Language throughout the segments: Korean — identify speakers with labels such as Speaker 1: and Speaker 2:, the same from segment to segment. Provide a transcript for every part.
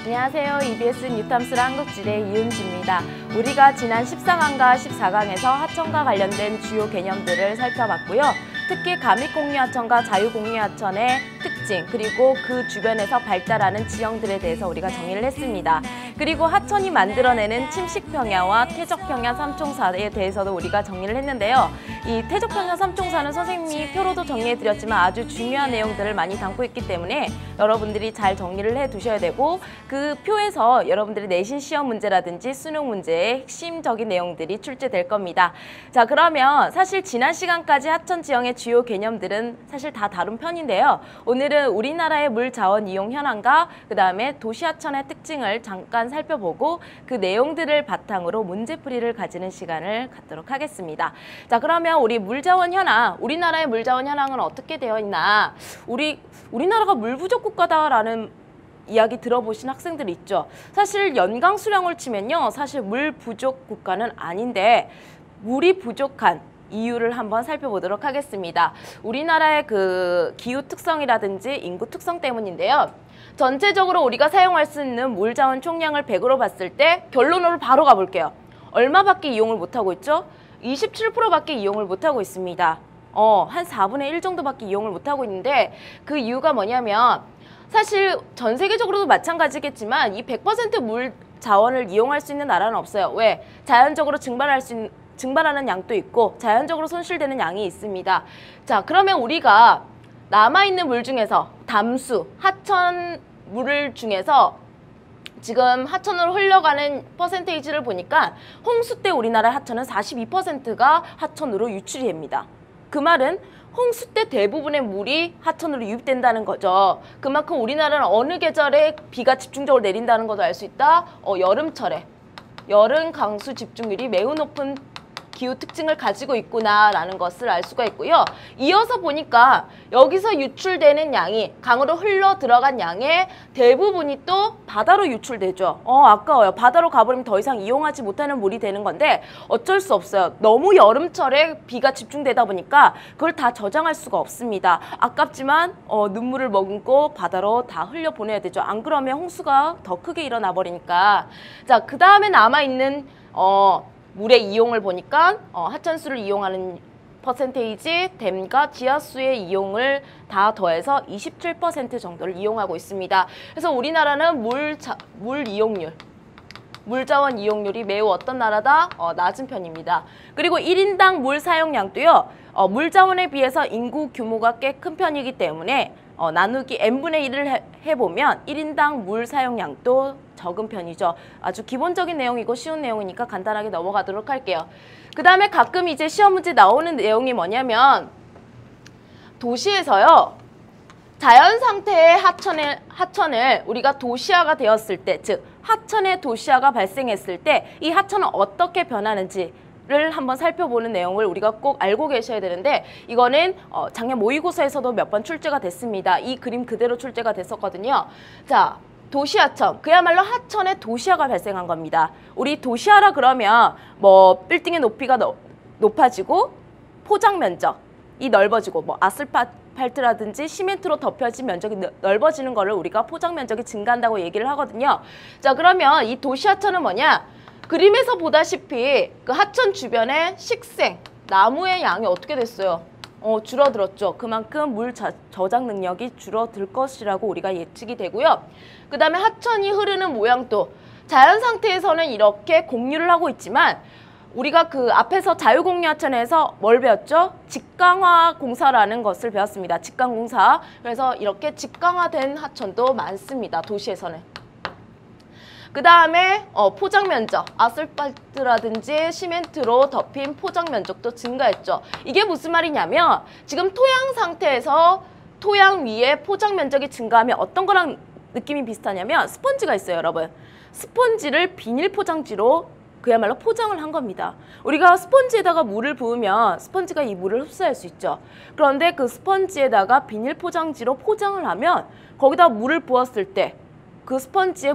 Speaker 1: 안녕하세요. EBS 뉴탐스 한국지대 이은지입니다. 우리가 지난 14강과 14강에서 하천과 관련된 주요 개념들을 살펴봤고요. 특히 가믹공유하천과 자유공유하천의 특징, 그리고 그 주변에서 발달하는 지형들에 대해서 우리가 정의를 했습니다. 그리고 하천이 만들어내는 침식평야와 퇴적평야 삼총사에 대해서도 우리가 정리를 했는데요. 이 퇴적평야 삼총사는 선생님이 표로도 정리해드렸지만 아주 중요한 내용들을 많이 담고 있기 때문에 여러분들이 잘 정리를 해두셔야 되고, 그 표에서 여러분들이 내신 시험 문제라든지 수능 문제의 핵심적인 내용들이 출제될 겁니다. 자, 그러면 사실 지난 시간까지 하천 지형의 주요 개념들은 사실 다 다룬 편인데요. 오늘은 우리나라의 물 자원 이용 현황과 그 다음에 도시하천의 특징을 잠깐 살펴보고 그 내용들을 바탕으로 문제풀이를 가지는 시간을 갖도록 하겠습니다. 자, 그러면 우리 물 자원 현황, 우리나라의 물 자원 현황은 어떻게 되어 있나? 우리나라가 물 부족 국가다라는 이야기 들어보신 학생들 있죠? 사실 연강 수량을 치면요, 사실 물 부족 국가는 아닌데 물이 부족한 이유를 한번 살펴보도록 하겠습니다. 우리나라의 그 기후 특성이라든지 인구 특성 때문인데요. 전체적으로 우리가 사용할 수 있는 물 자원 총량을 100으로 봤을 때 결론으로 바로 가볼게요. 얼마밖에 이용을 못하고 있죠? 27%밖에 이용을 못하고 있습니다. 한 4분의 1 정도밖에 이용을 못하고 있는데, 그 이유가 뭐냐면 사실 전 세계적으로도 마찬가지겠지만 이 100% 물 자원을 이용할 수 있는 나라는 없어요. 왜? 자연적으로 증발하는 양도 있고 자연적으로 손실되는 양이 있습니다. 자, 그러면 우리가 남아있는 물 중에서 담수, 하천 물 중에서 지금 하천으로 흘러가는 퍼센테이지를 보니까 홍수 때 우리나라 하천은 42%가 하천으로 유출이 됩니다. 그 말은 홍수 때 대부분의 물이 하천으로 유입된다는 거죠. 그만큼 우리나라는 어느 계절에 비가 집중적으로 내린다는 것도 알 수 있다. 여름철에 여름 강수 집중률이 매우 높은 기후 특징을 가지고 있구나라는 것을 알 수가 있고요. 이어서 보니까 여기서 유출되는 양이, 강으로 흘러 들어간 양의 대부분이 또 바다로 유출되죠. 아까워요. 바다로 가버리면 더 이상 이용하지 못하는 물이 되는 건데 어쩔 수 없어요. 너무 여름철에 비가 집중되다 보니까 그걸 다 저장할 수가 없습니다. 아깝지만 눈물을 머금고 바다로 다 흘려보내야 되죠. 안 그러면 홍수가 더 크게 일어나 버리니까. 자, 그 다음에 남아있는 물의 이용을 보니까 하천수를 이용하는 퍼센테이지, 댐과 지하수의 이용을 다 더해서 27% 정도를 이용하고 있습니다. 그래서 우리나라는 물 이용률, 물자원 이용률이 매우 어떤 나라다? 낮은 편입니다. 그리고 1인당 물 사용량도요, 물자원에 비해서 인구 규모가 꽤 큰 편이기 때문에 나누기 n분의 1을 해보면 1인당 물 사용량도 적은 편이죠. 아주 기본적인 내용이고 쉬운 내용이니까 간단하게 넘어가도록 할게요. 그 다음에 가끔 이제 시험 문제 나오는 내용이 뭐냐면, 도시에서요, 자연 상태의 하천을 우리가 도시화가 되었을 때, 즉 하천의 도시화가 발생했을 때 이 하천은 어떻게 변하는지를 한번 살펴보는 내용을 우리가 꼭 알고 계셔야 되는데, 이거는 작년 모의고사에서도 몇 번 출제가 됐습니다. 이 그림 그대로 출제가 됐었거든요. 자, 도시하천, 그야말로 하천의 도시화가 발생한 겁니다. 우리 도시화라 그러면 뭐 빌딩의 높이가 높아지고 포장 면적이 넓어지고, 뭐 아스팔트라든지 시멘트로 덮여진 면적이 넓어지는 거를 우리가 포장 면적이 증가한다고 얘기를 하거든요. 자, 그러면 이 도시하천은 뭐냐? 그림에서 보다시피 그 하천 주변에 식생, 나무의 양이 어떻게 됐어요? 줄어들었죠. 그만큼 물 저장 능력이 줄어들 것이라고 우리가 예측이 되고요. 그 다음에 하천이 흐르는 모양도 자연 상태에서는 이렇게 공유를 하고 있지만, 우리가 그 앞에서 자유공유하천에서 뭘 배웠죠? 직강화 공사라는 것을 배웠습니다. 직강공사. 그래서 이렇게 직강화된 하천도 많습니다. 도시에서는. 그 다음에 포장 면적, 아스팔트라든지 시멘트로 덮인 포장 면적도 증가했죠. 이게 무슨 말이냐면, 지금 토양 상태에서 토양 위에 포장 면적이 증가하면 어떤 거랑 느낌이 비슷하냐면, 스펀지가 있어요, 여러분. 스펀지를 비닐 포장지로 그야말로 포장을 한 겁니다. 우리가 스펀지에다가 물을 부으면 스펀지가 이 물을 흡수할 수 있죠. 그런데 그 스펀지에다가 비닐 포장지로 포장을 하면 거기다 물을 부었을 때 그 스펀지의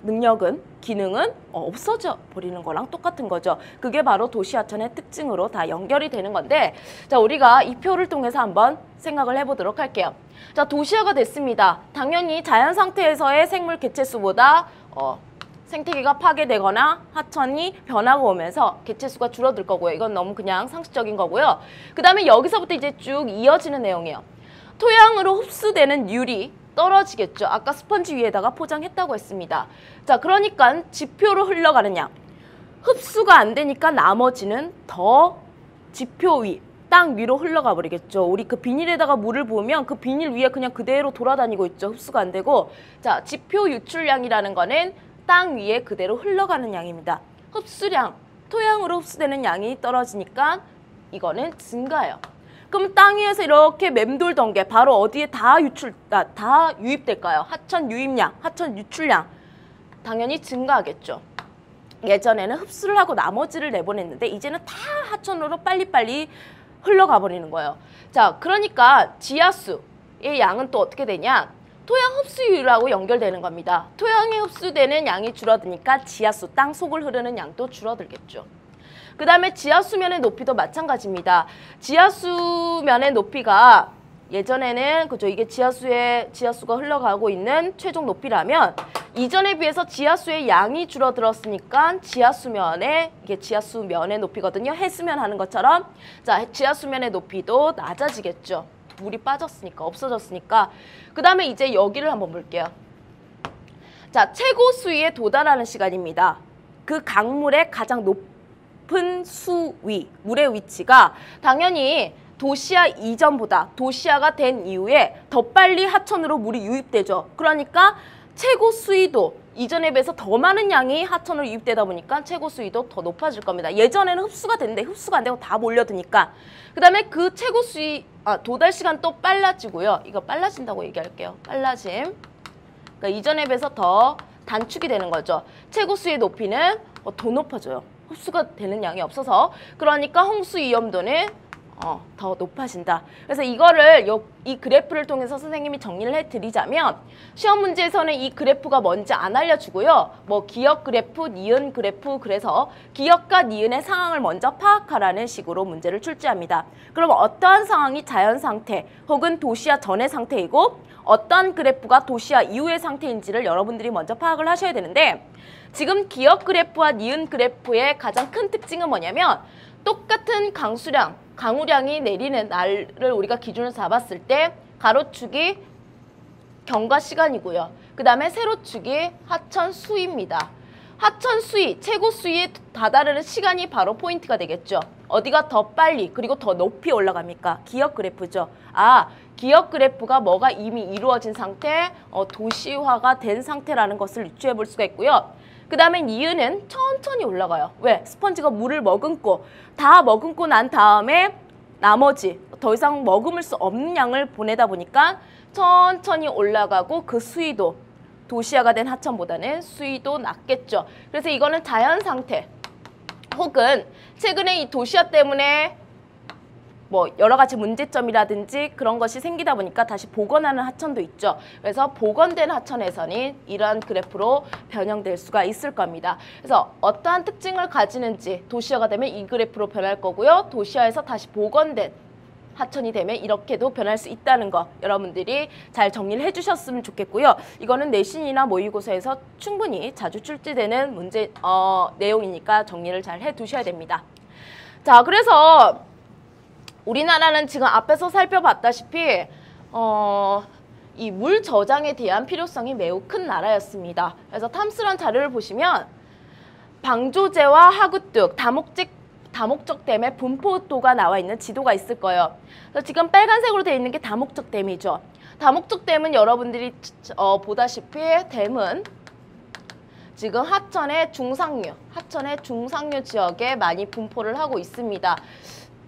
Speaker 1: 능력은 기능은 없어져 버리는 거랑 똑같은 거죠. 그게 바로 도시하천의 특징으로 다 연결이 되는 건데 자 우리가 이 표를 통해서 한번 생각을 해보도록 할게요. 자 도시화가 됐습니다. 당연히 자연 상태에서의 생물 개체수보다 생태계가 파괴되거나 하천이 변화가 오면서 개체수가 줄어들 거고요. 이건 너무 그냥 상식적인 거고요. 그 다음에 여기서부터 이제 쭉 이어지는 내용이에요. 토양으로 흡수되는 율이 떨어지겠죠. 아까 스펀지 위에다가 포장했다고 했습니다. 자, 그러니까 지표로 흘러가는 양. 흡수가 안 되니까 나머지는 더 지표 위, 땅 위로 흘러가 버리겠죠. 우리 그 비닐에다가 물을 부으면 그 비닐 위에 그냥 그대로 돌아다니고 있죠. 흡수가 안 되고. 자, 지표 유출량이라는 거는 땅 위에 그대로 흘러가는 양입니다. 흡수량, 토양으로 흡수되는 양이 떨어지니까 이거는 증가해요. 그럼 땅 위에서 이렇게 맴돌던 게 바로 어디에 다 유입될까요? 하천 유입량, 하천 유출량 당연히 증가하겠죠. 예전에는 흡수를 하고 나머지를 내보냈는데 이제는 다 하천으로 빨리빨리 흘러가 버리는 거예요. 자, 그러니까 지하수의 양은 또 어떻게 되냐? 토양 흡수율하고 연결되는 겁니다. 토양에 흡수되는 양이 줄어드니까 지하수, 땅 속을 흐르는 양도 줄어들겠죠. 그 다음에 지하수면의 높이도 마찬가지입니다. 지하수면의 높이가 예전에는 그죠 이게 지하수가 흘러가고 있는 최종 높이라면 이전에 비해서 지하수의 양이 줄어들었으니까 지하수면의 높이거든요. 해수면 하는 것처럼 자 지하수면의 높이도 낮아지겠죠. 물이 빠졌으니까 없어졌으니까. 그 다음에 이제 여기를 한번 볼게요. 자 최고 수위에 도달하는 시간입니다. 그 강물의 가장 높은 수위, 물의 위치가 당연히 도시화 이전보다 도시화가 된 이후에 더 빨리 하천으로 물이 유입되죠. 그러니까 최고 수위도 이전에 비해서 더 많은 양이 하천으로 유입되다 보니까 최고 수위도 더 높아질 겁니다. 예전에는 흡수가 됐는데 흡수가 안 되고 다 몰려드니까. 그 다음에 그 최고 수위, 도달 시간 또 빨라지고요. 이거 빨라진다고 얘기할게요. 빨라짐. 그러니까 이전에 비해서 더 단축이 되는 거죠. 최고 수위의 높이는 더 높아져요. 흡수가 되는 양이 없어서. 그러니까 홍수 위험도는 더 높아진다. 그래서 이거를 이 그래프를 통해서 선생님이 정리를 해드리자면 시험 문제에서는 이 그래프가 뭔지 안 알려주고요. 뭐 기역 그래프, 니은 그래프 그래서 기역과 니은의 상황을 먼저 파악하라는 식으로 문제를 출제합니다. 그럼 어떠한 상황이 자연 상태 혹은 도시화 전의 상태이고 어떠한 그래프가 도시화 이후의 상태인지를 여러분들이 먼저 파악을 하셔야 되는데 지금 기역 그래프와 니은 그래프의 가장 큰 특징은 뭐냐면 똑같은 강우량이 내리는 날을 우리가 기준으로 잡았을 때 가로축이 경과 시간이고요. 그 다음에 세로축이 하천 수위입니다. 하천 수위, 최고 수위에 다다르는 시간이 바로 포인트가 되겠죠. 어디가 더 빨리 그리고 더 높이 올라갑니까? 기역 그래프죠. 기역 그래프가 뭐가 이미 이루어진 상태, 도시화가 된 상태라는 것을 유추해 볼 수가 있고요. 그 다음에 니은은 천천히 올라가요. 왜? 스펀지가 물을 다 머금고 난 다음에 나머지 더 이상 머금을 수 없는 양을 보내다 보니까 천천히 올라가고 그 수위도 도시화가 된 하천보다는 수위도 낮겠죠. 그래서 이거는 자연 상태 혹은 최근에 이 도시화 때문에 뭐 여러 가지 문제점이라든지 그런 것이 생기다 보니까 다시 복원하는 하천도 있죠. 그래서 복원된 하천에서는 이러한 그래프로 변형될 수가 있을 겁니다. 그래서 어떠한 특징을 가지는지 도시화가 되면 이 그래프로 변할 거고요. 도시화에서 다시 복원된 하천이 되면 이렇게도 변할 수 있다는 거 여러분들이 잘 정리를 해주셨으면 좋겠고요. 이거는 내신이나 모의고사에서 충분히 자주 출제되는 문제 내용이니까 정리를 잘 해두셔야 됩니다. 자, 그래서 우리나라는 지금 앞에서 살펴봤다시피 이 물 저장에 대한 필요성이 매우 큰 나라였습니다. 그래서 탐스런 자료를 보시면 방조제와 하구뚝, 다목적댐의 분포도가 나와 있는 지도가 있을 거예요. 그래서 지금 빨간색으로 되어 있는 게 다목적댐이죠. 다목적댐은 여러분들이 보다시피 댐은 지금 하천의 중상류 지역에 많이 분포를 하고 있습니다.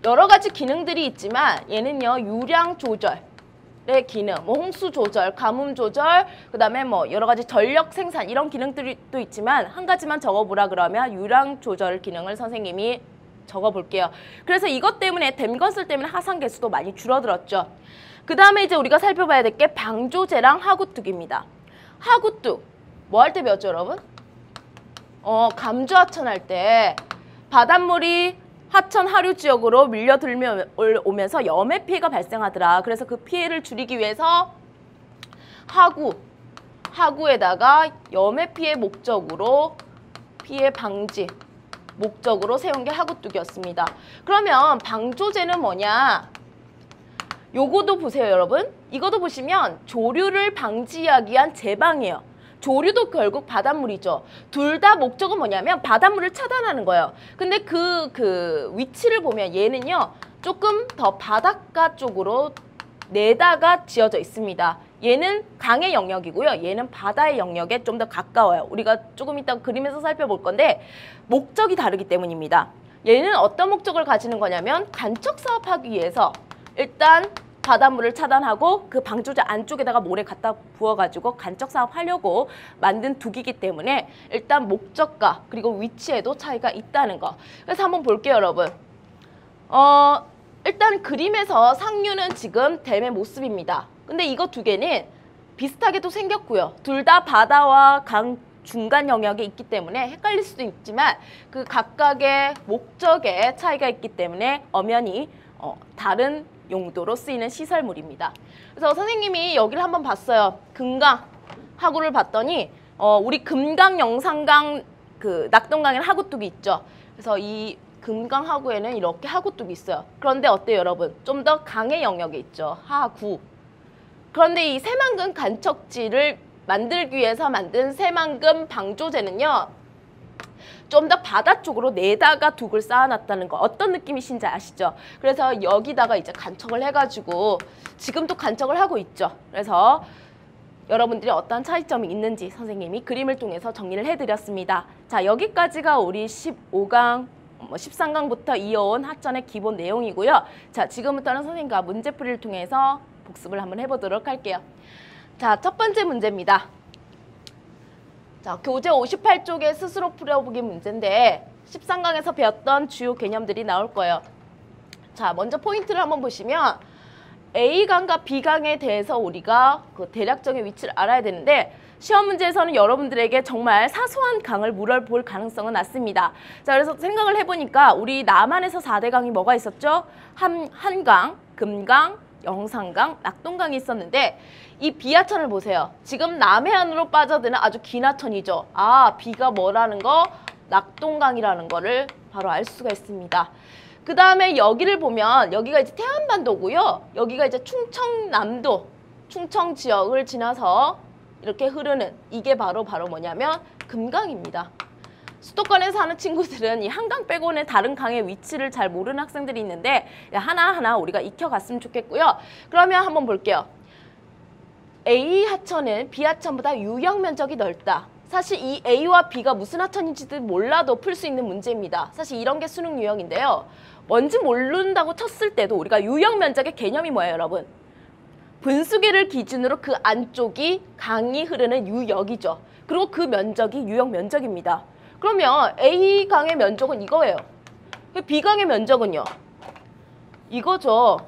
Speaker 1: 여러 가지 기능들이 있지만 얘는요 유량 조절의 기능, 뭐 홍수 조절, 가뭄 조절, 그다음에 뭐 여러 가지 전력 생산 이런 기능들이 또 있지만 한 가지만 적어보라 그러면 유량 조절 기능을 선생님이 적어볼게요. 그래서 이것 때문에 댐 건설 때문에 하산 개수도 많이 줄어들었죠. 그 다음에 이제 우리가 살펴봐야 될 게 방조제랑 하구뚝입니다. 하구뚝 뭐 할 때 배웠죠, 여러분? 감주 하천할 때 바닷물이 하천 하류 지역으로 밀려들면서 염해 피해가 발생하더라. 그래서 그 피해를 줄이기 위해서 하구에다가 염해 피해 목적으로 피해 방지 목적으로 세운 게 하구뚝이었습니다. 그러면 방조제는 뭐냐? 요거도 보세요, 여러분. 이것도 보시면 조류를 방지하기 위한 제방이에요. 조류도 결국 바닷물이죠. 둘 다 목적은 뭐냐면 바닷물을 차단하는 거예요. 근데 그 위치를 보면 얘는요, 조금 더 바닷가 쪽으로 내다가 지어져 있습니다. 얘는 강의 영역이고요. 얘는 바다의 영역에 좀 더 가까워요. 우리가 조금 이따 그림에서 살펴볼 건데 목적이 다르기 때문입니다. 얘는 어떤 목적을 가지는 거냐면 간척 사업하기 위해서 일단 바닷물을 차단하고 그 방조제 안쪽에다가 모래 갖다 부어가지고 간척 사업하려고 만든 둑이기 때문에 일단 목적과 그리고 위치에도 차이가 있다는 거. 그래서 한번 볼게요, 여러분. 일단 그림에서 상류는 지금 댐의 모습입니다. 근데 이거 두 개는 비슷하게도 생겼고요. 둘 다 바다와 강 중간 영역에 있기 때문에 헷갈릴 수도 있지만 그 각각의 목적에 차이가 있기 때문에 엄연히 다른 용도로 쓰이는 시설물입니다. 그래서 선생님이 여기를 한번 봤어요. 금강 하구를 봤더니 우리 금강, 영산강, 그 낙동강에는 하구뚝이 있죠. 그래서 이 금강 하구에는 이렇게 하구뚝이 있어요. 그런데 어때요, 여러분? 좀 더 강의 영역에 있죠. 하구. 그런데 이 새만금 간척지를 만들기 위해서 만든 새만금 방조제는요, 좀 더 바다 쪽으로 내다가 둑을 쌓아놨다는 거 어떤 느낌이신지 아시죠? 그래서 여기다가 이제 간척을 해가지고 지금도 간척을 하고 있죠. 그래서 여러분들이 어떤 차이점이 있는지 선생님이 그림을 통해서 정리를 해드렸습니다. 자, 여기까지가 우리 15강, 13강부터 이어온 하천의 기본 내용이고요. 자, 지금부터는 선생님과 문제풀이를 통해서 복습을 한번 해보도록 할게요. 자, 첫 번째 문제입니다. 자, 교재 58쪽에 스스로 풀어보기 문제인데 13강에서 배웠던 주요 개념들이 나올 거예요. 자, 먼저 포인트를 한번 보시면 A강과 B강에 대해서 우리가 그 대략적인 위치를 알아야 되는데 시험 문제에서는 여러분들에게 정말 사소한 강을 물어볼 가능성은 낮습니다. 자, 그래서 생각을 해보니까 우리 남한에서 4대 강이 뭐가 있었죠? 한강, 금강, 영산강, 낙동강이 있었는데 이 비하천을 보세요. 지금 남해안으로 빠져드는 아주 긴 하천이죠. 아, 비가 뭐라는 거? 낙동강이라는 거를 바로 알 수가 있습니다. 그 다음에 여기를 보면 여기가 이제 태안반도고요. 여기가 이제 충청남도, 충청 지역을 지나서 이렇게 흐르는 이게 바로 뭐냐면 금강입니다. 수도권에 사는 친구들은 이 한강 빼고는 다른 강의 위치를 잘 모르는 학생들이 있는데 하나하나 우리가 익혀갔으면 좋겠고요. 그러면 한번 볼게요. A 하천은 B 하천보다 유역 면적이 넓다. 사실 이 A와 B가 무슨 하천인지도 몰라도 풀 수 있는 문제입니다. 사실 이런 게 수능 유형인데요. 뭔지 모른다고 쳤을 때도 우리가 유역 면적의 개념이 뭐예요, 여러분? 분수기를 기준으로 그 안쪽이 강이 흐르는 유역이죠. 그리고 그 면적이 유역 면적입니다. 그러면 A강의 면적은 이거예요. B강의 면적은요? 이거죠.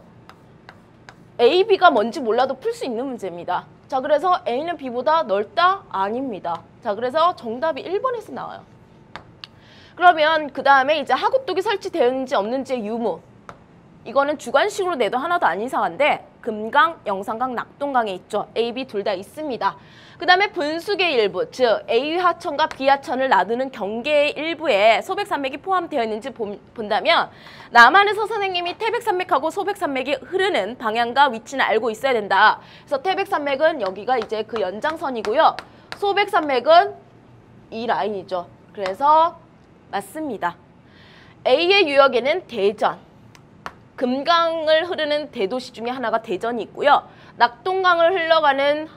Speaker 1: A, B가 뭔지 몰라도 풀 수 있는 문제입니다. 자, 그래서 A는 B보다 넓다? 아닙니다. 자, 그래서 정답이 1번에서 나와요. 그러면 그 다음에 이제 하구뚝이 설치되었는지 없는지의 유무. 이거는 주관식으로 내도 하나도 안 이상한데 금강, 영산강, 낙동강에 있죠. A, B 둘 다 있습니다. 그 다음에 분수계 일부, 즉 A 하천과 B 하천을 나누는 경계의 일부에 소백산맥이 포함되어 있는지 본다면 남한에서 선생님이 태백산맥하고 소백산맥이 흐르는 방향과 위치는 알고 있어야 된다. 그래서 태백산맥은 여기가 이제 그 연장선이고요. 소백산맥은 이 라인이죠. 그래서 맞습니다. A의 유역에는 대전, 금강을 흐르는 대도시 중에 하나가 대전이 있고요. 낙동강을 흘러가는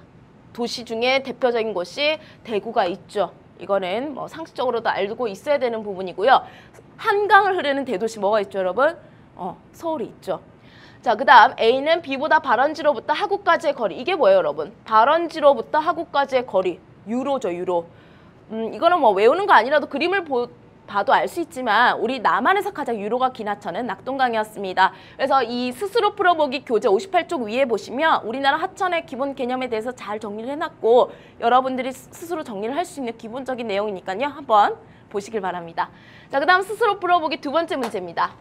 Speaker 1: 도시 중에 대표적인 곳이 대구가 있죠. 이거는 뭐 상식적으로도 알고 있어야 되는 부분이고요. 한강을 흐르는 대도시 뭐가 있죠, 여러분? 서울이 있죠. 자, 그 다음 A는 B보다 발원지로부터 하구까지의 거리. 이게 뭐예요, 여러분? 발원지로부터 하구까지의 거리. 유로죠, 유로. 이거는 뭐 외우는 거 아니라도 그림을 봐도 알 수 있지만 우리 남한에서 가장 유로가 긴 하천은 낙동강이었습니다. 그래서 이 스스로 풀어보기 교재 58쪽 위에 보시면 우리나라 하천의 기본 개념에 대해서 잘 정리를 해놨고 여러분들이 스스로 정리를 할 수 있는 기본적인 내용이니까요. 한번 보시길 바랍니다. 자, 그 다음 스스로 풀어보기 두 번째 문제입니다.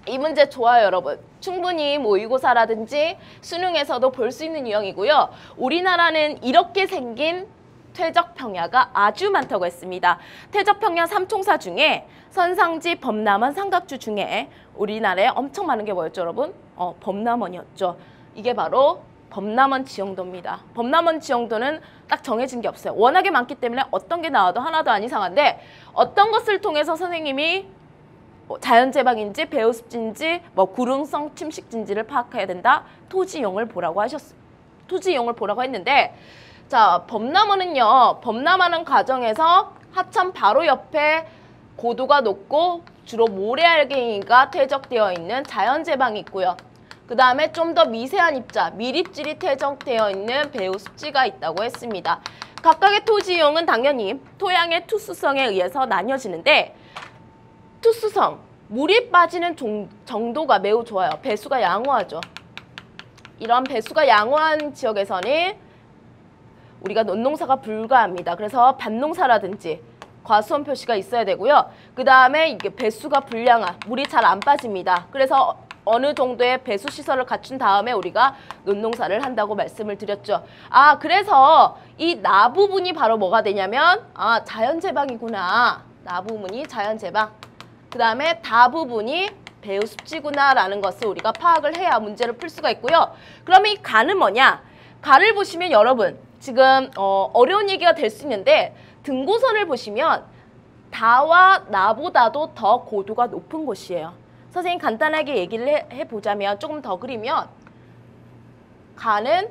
Speaker 1: 이 문제 좋아요, 여러분. 충분히 모의고사라든지 수능에서도 볼 수 있는 유형이고요. 우리나라는 이렇게 생긴 퇴적평야가 아주 많다고 했습니다. 퇴적평야 삼총사 중에 선상지, 범람원, 삼각주 중에 우리나라에 엄청 많은 게 뭐였죠, 여러분? 범람원이었죠. 이게 바로 범람원 지형도입니다. 범람원 지형도는 딱 정해진 게 없어요. 워낙에 많기 때문에 어떤 게 나와도 하나도 안 이상한데 어떤 것을 통해서 선생님이 자연재방인지 배우습지인지 구릉성 침식지인지를 파악해야 된다. 토지용을 보라고 토지용을 보라고 했는데 자, 범람원은요. 범람하는 과정에서 하천 바로 옆에 고도가 높고 주로 모래알갱이가 퇴적되어 있는 자연재방이 있고요. 그 다음에 좀 더 미세한 입자, 밀입질이 퇴적되어 있는 배우습지가 있다고 했습니다. 각각의 토지용은 당연히 토양의 투수성에 의해서 나뉘어지는데 투수성, 물이 빠지는 정도가 매우 좋아요. 배수가 양호하죠. 이런 배수가 양호한 지역에서는 우리가 논농사가 불가합니다. 그래서 밭농사라든지 과수원 표시가 있어야 되고요. 그 다음에 이게 배수가 불량한, 물이 잘 안 빠집니다. 그래서 어느 정도의 배수 시설을 갖춘 다음에 우리가 논농사를 한다고 말씀을 드렸죠. 아, 그래서 이 나 부분이 바로 뭐가 되냐면 자연재방이구나. 나 부분이 자연재방. 그 다음에 다 부분이 배우습지구나 라는 것을 우리가 파악을 해야 문제를 풀 수가 있고요. 그러면 이 가는 뭐냐? 가를 보시면 여러분 지금 어려운 얘기가 될 수 있는데 등고선을 보시면 다와 나보다도 더 고도가 높은 곳이에요. 선생님 간단하게 얘기를 해보자면 조금 더 그리면 가는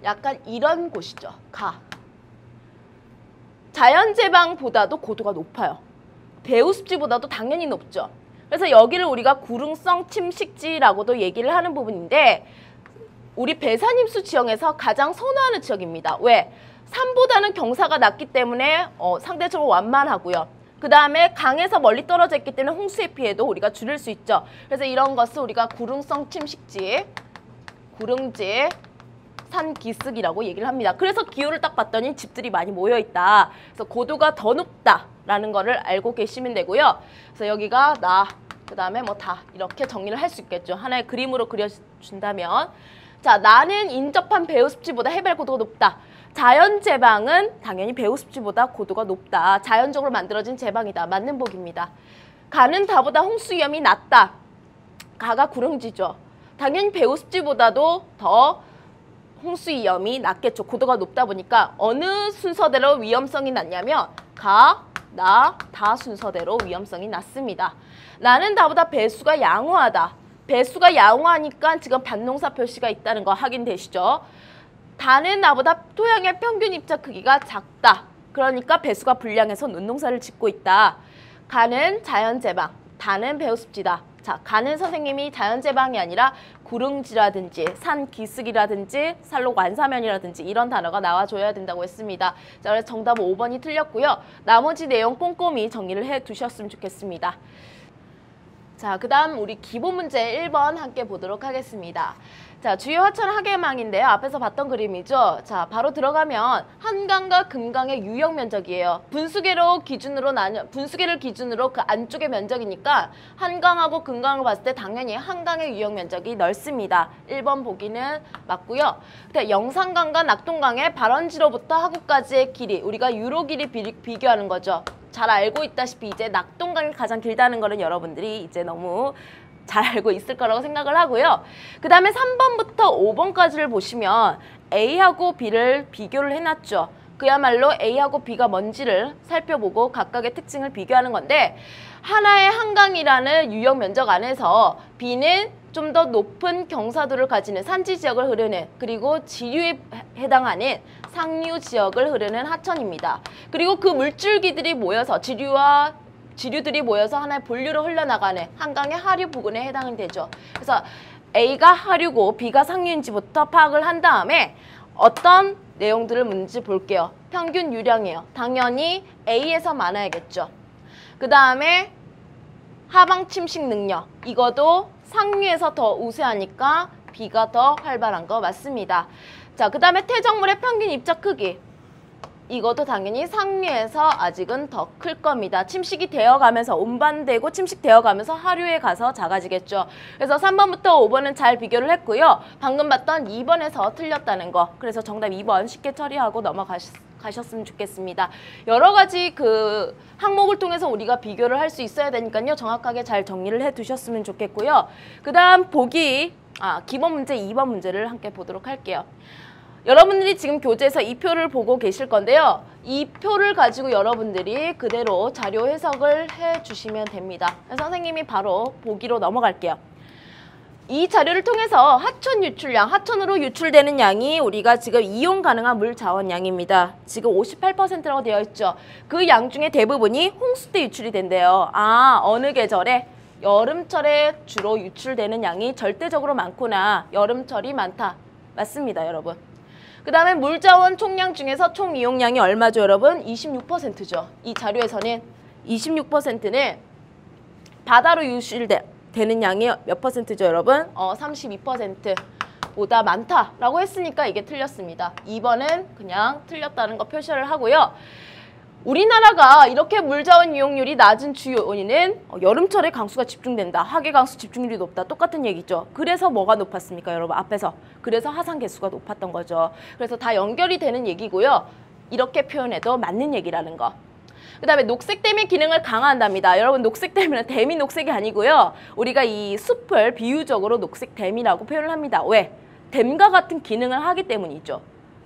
Speaker 1: 약간 이런 곳이죠. 가. 자연재방보다도 고도가 높아요. 배우습지보다도 당연히 높죠. 그래서 여기를 우리가 구릉성 침식지라고도 얘기를 하는 부분인데 우리 배산임수 지형에서 가장 선호하는 지역입니다. 왜? 산보다는 경사가 낮기 때문에 상대적으로 완만하고요. 그 다음에 강에서 멀리 떨어져 있기 때문에 홍수의 피해도 우리가 줄일 수 있죠. 그래서 이런 것을 우리가 구릉성 침식지, 구릉지, 산기슭이라고 얘기를 합니다. 그래서 기호를 딱 봤더니 집들이 많이 모여있다. 그래서 고도가 더 높다라는 거를 알고 계시면 되고요. 그래서 여기가 나, 그 다음에 다 이렇게 정리를 할 수 있겠죠. 하나의 그림으로 그려준다면 자, 나는 인접한 배우습지보다 해발 고도가 높다. 자연재방은 당연히 배우습지보다 고도가 높다. 자연적으로 만들어진 재방이다. 맞는 복입니다. 가는 다보다 홍수 위험이 낮다. 가가 구릉지죠. 당연히 배우습지보다도 더 홍수 위험이 낮겠죠. 고도가 높다 보니까 어느 순서대로 위험성이 낮냐면 가, 나, 다 순서대로 위험성이 낮습니다. 나는 다보다 배수가 양호하다. 배수가 양호하니까 지금 밭농사 표시가 있다는 거 확인되시죠? 다는 나보다 토양의 평균 입자 크기가 작다. 그러니까 배수가 불량해서 논농사를 짓고 있다. 가는 자연재방, 다는 배우습지다. 자, 가는 선생님이 자연재방이 아니라 구릉지라든지 산기슭이라든지 산록 완사면이라든지 이런 단어가 나와줘야 된다고 했습니다. 자, 그래서 정답은 5번이 틀렸고요. 나머지 내용 꼼꼼히 정리를 해두셨으면 좋겠습니다. 자, 그 다음 우리 기본 문제 1번 함께 보도록 하겠습니다. 자, 주요 하천 하계망인데요. 앞에서 봤던 그림이죠. 자, 바로 들어가면 한강과 금강의 유역 면적이에요. 분수계를 기준으로 그 안쪽의 면적이니까 한강하고 금강을 봤을 때 당연히 한강의 유역 면적이 넓습니다. 1번 보기는 맞고요. 영산강과 낙동강의 발원지로부터 하구까지의 길이, 우리가 유로 길이 비교하는 거죠. 잘 알고 있다시피 이제 낙동강이 가장 길다는 거는 여러분들이 이제 너무 잘 알고 있을 거라고 생각을 하고요. 그 다음에 3번부터 5번까지를 보시면 A하고 B를 비교를 해놨죠. 그야말로 A하고 B가 뭔지를 살펴보고 각각의 특징을 비교하는 건데 하나의 한강이라는 유역 면적 안에서 B는 좀 더 높은 경사도를 가지는 산지 지역을 흐르는 그리고 지류에 해당하는 상류 지역을 흐르는 하천입니다. 그리고 그 물줄기들이 모여서 지류들이 모여서 하나의 본류로 흘러나가는 한강의 하류 부근에 해당이 되죠. 그래서 A가 하류고 B가 상류인지부터 파악을 한 다음에 어떤 내용들을 묻는지 볼게요. 평균 유량이에요. 당연히 A에서 많아야겠죠. 그 다음에 하방 침식 능력. 이것도 상류에서 더 우세하니까 B가 더 활발한 거 맞습니다. 자, 그 다음에 퇴적물의 평균 입자 크기. 이것도 당연히 상류에서 아직은 더 클 겁니다. 침식이 되어가면서 운반되고 침식되어가면서 하류에 가서 작아지겠죠. 그래서 3번부터 5번은 잘 비교를 했고요. 방금 봤던 2번에서 틀렸다는 거. 그래서 정답 2번 쉽게 처리하고 넘어가셨으면 좋겠습니다. 여러 가지 그 항목을 통해서 우리가 비교를 할 수 있어야 되니까요. 정확하게 잘 정리를 해두셨으면 좋겠고요. 그 다음 기본 문제 2번 문제를 함께 보도록 할게요. 여러분들이 지금 교재에서 이 표를 보고 계실 건데요. 이 표를 가지고 여러분들이 그대로 자료 해석을 해주시면 됩니다. 선생님이 바로 보기로 넘어갈게요. 이 자료를 통해서 하천 유출량, 하천으로 유출되는 양이 우리가 지금 이용 가능한 물 자원 양입니다. 지금 58%라고 되어 있죠. 그 양 중에 대부분이 홍수 때 유출이 된대요. 어느 계절에? 여름철에 주로 유출되는 양이 절대적으로 많구나. 여름철이 많다. 맞습니다, 여러분. 그 다음에 물자원 총량 중에서 총 이용량이 얼마죠, 여러분? 26%죠. 이 자료에서는 26%는 바다로 유출되는 양이 몇 %죠, 여러분? 32%보다 많다라고 했으니까 이게 틀렸습니다. 2번은 그냥 틀렸다는 거 표시를 하고요. 우리나라가 이렇게 물자원 이용률이 낮은 주요 원인은 여름철에 강수가 집중된다. 하계 강수 집중률이 높다. 똑같은 얘기죠. 그래서 뭐가 높았습니까, 여러분? 앞에서. 그래서 하산 개수가 높았던 거죠. 그래서 다 연결이 되는 얘기고요. 이렇게 표현해도 맞는 얘기라는 거. 그 다음에 녹색댐의 기능을 강화한답니다. 여러분, 녹색댐은 댐이 녹색이 아니고요. 우리가 이 숲을 비유적으로 녹색댐이라고 표현을 합니다. 왜? 댐과 같은 기능을 하기 때문이죠.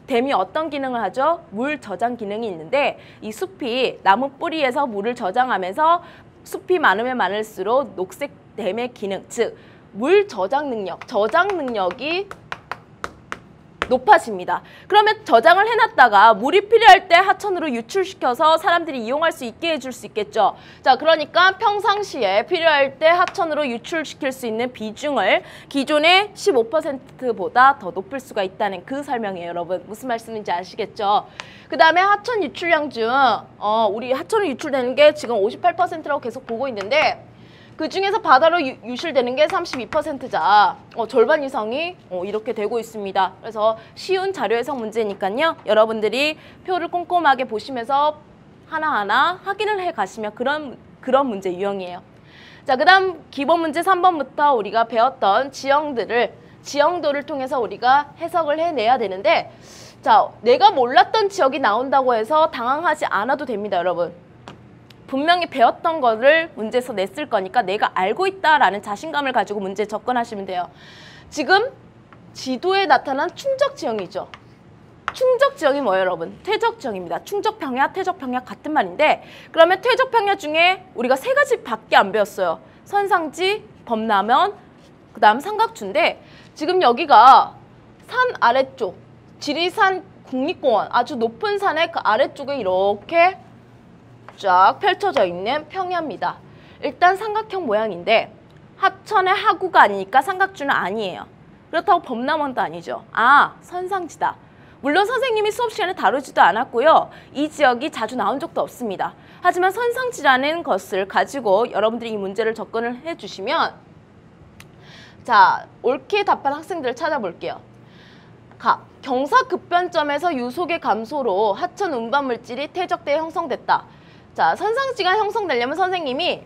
Speaker 1: 댐이 어떤 기능을 하죠? 물 저장 기능이 있는데 이 숲이 나무 뿌리에서 물을 저장하면서 숲이 많으면 많을수록 녹색 댐의 기능, 즉 물 저장 능력이 높아집니다. 그러면 저장을 해놨다가 물이 필요할 때 하천으로 유출시켜서 사람들이 이용할 수 있게 해줄 수 있겠죠. 자, 그러니까 평상시에 필요할 때 하천으로 유출시킬 수 있는 비중을 기존의 15%보다 더 높일 수가 있다는 그 설명이에요, 여러분. 무슨 말씀인지 아시겠죠? 그 다음에 하천 유출량 중 우리 하천으로 유출되는 게 지금 58%라고 계속 보고 있는데 그 중에서 바다로 유출되는 게 32%자. 절반 이상이 이렇게 되고 있습니다. 그래서 쉬운 자료 해석 문제니까요. 여러분들이 표를 꼼꼼하게 보시면서 하나하나 확인을 해 가시면 그런 문제 유형이에요. 자, 그 다음 기본 문제 3번부터 우리가 배웠던 지형도를 통해서 우리가 해석을 해내야 되는데, 자, 내가 몰랐던 지역이 나온다고 해서 당황하지 않아도 됩니다, 여러분. 분명히 배웠던 거를 문제에서 냈을 거니까 내가 알고 있다라는 자신감을 가지고 문제에 접근하시면 돼요. 지금 지도에 나타난 충적지형이죠. 충적지형이 뭐예요, 여러분? 퇴적지형입니다. 충적평야, 퇴적평야 같은 말인데, 그러면 퇴적평야 중에 우리가 3가지밖에 안 배웠어요. 선상지, 범람원, 그 다음 삼각주인데, 지금 여기가 산 아래쪽, 지리산 국립공원, 아주 높은 산의 그 아래쪽에 이렇게 쫙 펼쳐져 있는 평야입니다. 일단 삼각형 모양인데 하천의 하구가 아니니까 삼각주는 아니에요. 그렇다고 범람원도 아니죠. 선상지다. 물론 선생님이 수업 시간에 다루지도 않았고요. 이 지역이 자주 나온 적도 없습니다. 하지만 선상지라는 것을 가지고 여러분들이 이 문제를 접근을 해주시면, 자, 옳게 답한 학생들을 찾아볼게요. 경사급변점에서 유속의 감소로 하천 운반물질이 퇴적되어 형성됐다. 자, 선상지가 형성되려면 선생님이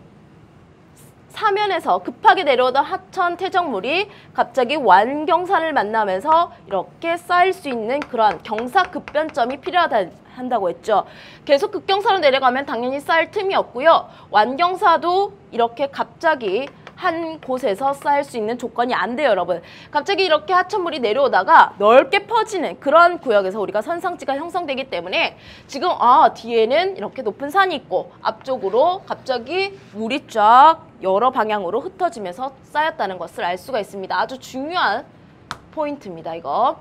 Speaker 1: 사면에서 급하게 내려오던 하천 퇴적물이 갑자기 완경사를 만나면서 이렇게 쌓일 수 있는 그런 경사급변점이 필요하다고 했죠. 계속 급경사로 내려가면 당연히 쌓일 틈이 없고요. 완경사도 이렇게 갑자기 한 곳에서 쌓일 수 있는 조건이 안 돼요, 여러분. 갑자기 이렇게 하천물이 내려오다가 넓게 퍼지는 그런 구역에서 우리가 선상지가 형성되기 때문에 지금 뒤에는 이렇게 높은 산이 있고 앞쪽으로 갑자기 물이 쫙 여러 방향으로 흩어지면서 쌓였다는 것을 알 수가 있습니다. 아주 중요한 포인트입니다, 이거.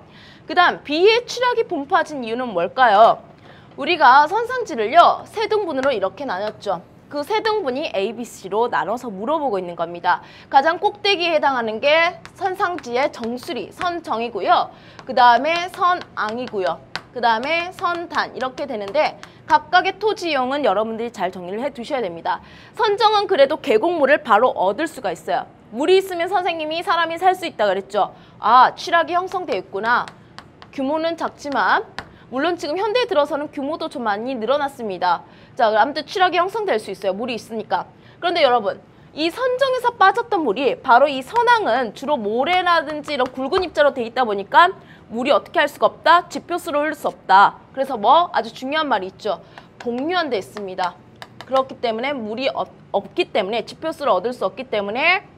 Speaker 1: 그 다음 B의 추락이 분포해진 이유는 뭘까요? 우리가 선상지를요, 3등분으로 이렇게 나눴죠. 그 3등분이 A, B, C로 나눠서 물어보고 있는 겁니다. 가장 꼭대기에 해당하는 게 선상지의 정수리, 선정이고요. 그 다음에 선앙이고요. 그 다음에 선탄 이렇게 되는데 각각의 토지용은 여러분들이 잘 정리를 해 두셔야 됩니다. 선정은 그래도 계곡물을 바로 얻을 수가 있어요. 물이 있으면 선생님이 사람이 살 수 있다 그랬죠. 아, 취락이 형성되어 있구나. 규모는 작지만 물론 지금 현대에 들어서는 규모도 좀 많이 늘어났습니다. 자, 아무튼 취락이 형성될 수 있어요. 물이 있으니까. 그런데 여러분, 이 선정에서 빠졌던 물이 바로 이 선항은 주로 모래라든지 이런 굵은 입자로 돼 있다 보니까 물이 어떻게 할 수가 없다? 지표수로 흐를 수 없다. 그래서 뭐 아주 중요한 말이 있죠. 복류한데 있습니다. 그렇기 때문에 물이 없기 때문에 지표수를 얻을 수 없기 때문에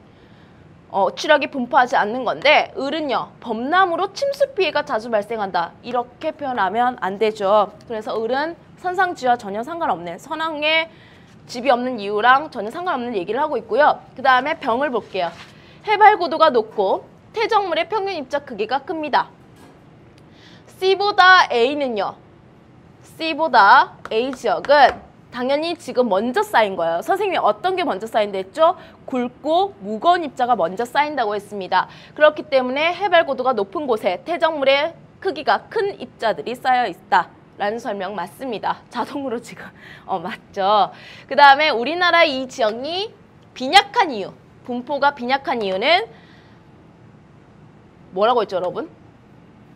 Speaker 1: 취락이 분포하지 않는 건데 을은요. 범람으로 침수 피해가 자주 발생한다. 이렇게 표현하면 안 되죠. 그래서 을은 선상지와 전혀 상관없는 선항에 집이 없는 이유랑 전혀 상관없는 얘기를 하고 있고요. 그 다음에 병을 볼게요. 해발 고도가 높고 태적물의 평균 입자 크기가 큽니다. C보다 A는요. C보다 A 지역은 당연히 지금 먼저 쌓인 거예요. 선생님이 어떤 게 먼저 쌓인다 했죠? 굵고 무거운 입자가 먼저 쌓인다고 했습니다. 그렇기 때문에 해발 고도가 높은 곳에 태적물의 크기가 큰 입자들이 쌓여 있다. 라는 설명 맞습니다. 자동으로 지금 맞죠. 그 다음에 우리나라 이 지역이 빈약한 이유, 분포가 빈약한 이유는 뭐라고 했죠, 여러분?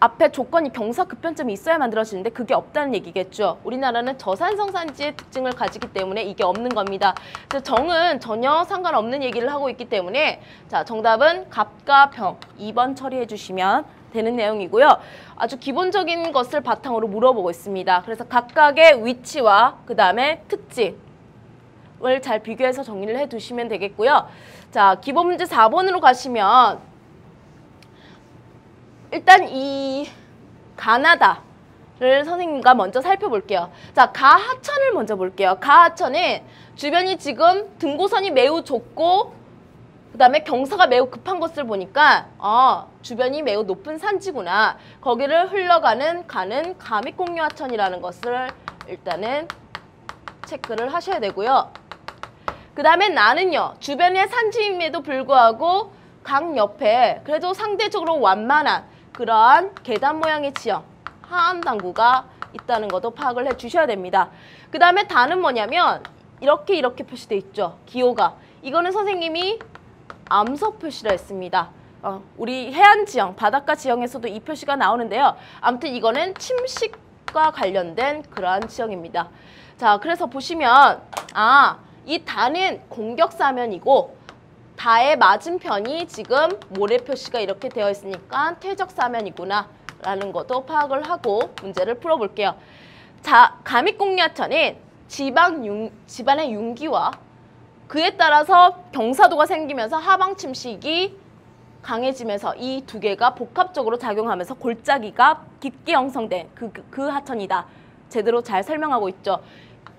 Speaker 1: 앞에 조건이 경사 급변점이 있어야 만들어지는데 그게 없다는 얘기겠죠. 우리나라는 저산성산지의 특징을 가지기 때문에 이게 없는 겁니다. 그래서 정은 전혀 상관없는 얘기를 하고 있기 때문에 자, 정답은 갑과 병 2번 처리해 주시면 되는 내용이고요. 아주 기본적인 것을 바탕으로 물어보고 있습니다. 그래서 각각의 위치와 그 다음에 특징을 잘 비교해서 정리를 해두시면 되겠고요. 자, 기본 문제 4번으로 가시면 일단 이 가나다를 선생님과 먼저 살펴볼게요. 자, 가하천을 먼저 볼게요. 가하천은 주변이 지금 등고선이 매우 좁고 그 다음에 경사가 매우 급한 것을 보니까 주변이 매우 높은 산지구나. 거기를 흘러가는 가는 가믹공유하천이라는 것을 일단은 체크를 하셔야 되고요. 그 다음에 나는요. 주변의 산지임에도 불구하고 강 옆에 그래도 상대적으로 완만한 그러한 계단 모양의 지형, 하안당구가 있다는 것도 파악을 해주셔야 됩니다. 그 다음에 다는 뭐냐면 이렇게 표시되어 있죠. 기호가. 이거는 선생님이 암석 표시라 했습니다. 우리 해안 지형, 바닷가 지형에서도 이 표시가 나오는데요. 아무튼 이거는 침식과 관련된 그러한 지형입니다. 자, 그래서 보시면 이 다는 공격사면이고 다의 맞은편이 지금 모래 표시가 이렇게 되어 있으니까 퇴적사면이구나 라는 것도 파악을 하고 문제를 풀어볼게요. 자, 가믹공유하천은 집안의 융기와 그에 따라서 경사도가 생기면서 하방 침식이 강해지면서 이 두 개가 복합적으로 작용하면서 골짜기가 깊게 형성된 그 하천이다. 제대로 잘 설명하고 있죠.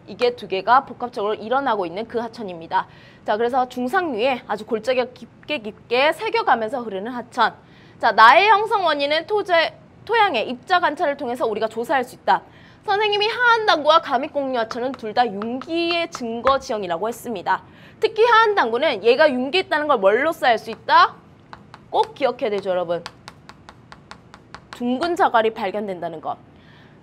Speaker 1: 이게 두 개가 복합적으로 일어나고 있는 그 하천입니다. 자, 그래서 중상류에 아주 골짜기가 깊게 새겨가면서 흐르는 하천. 자, 나의 형성 원인은 토양의 입자 관찰을 통해서 우리가 조사할 수 있다. 선생님이 하안당구와 가믹공유하천은 둘 다 융기의 증거 지형이라고 했습니다. 특히 하안당구는 얘가 융기했다는 걸 뭘로써 알 수 있다? 꼭 기억해야 되죠, 여러분. 둥근 자갈이 발견된다는 것.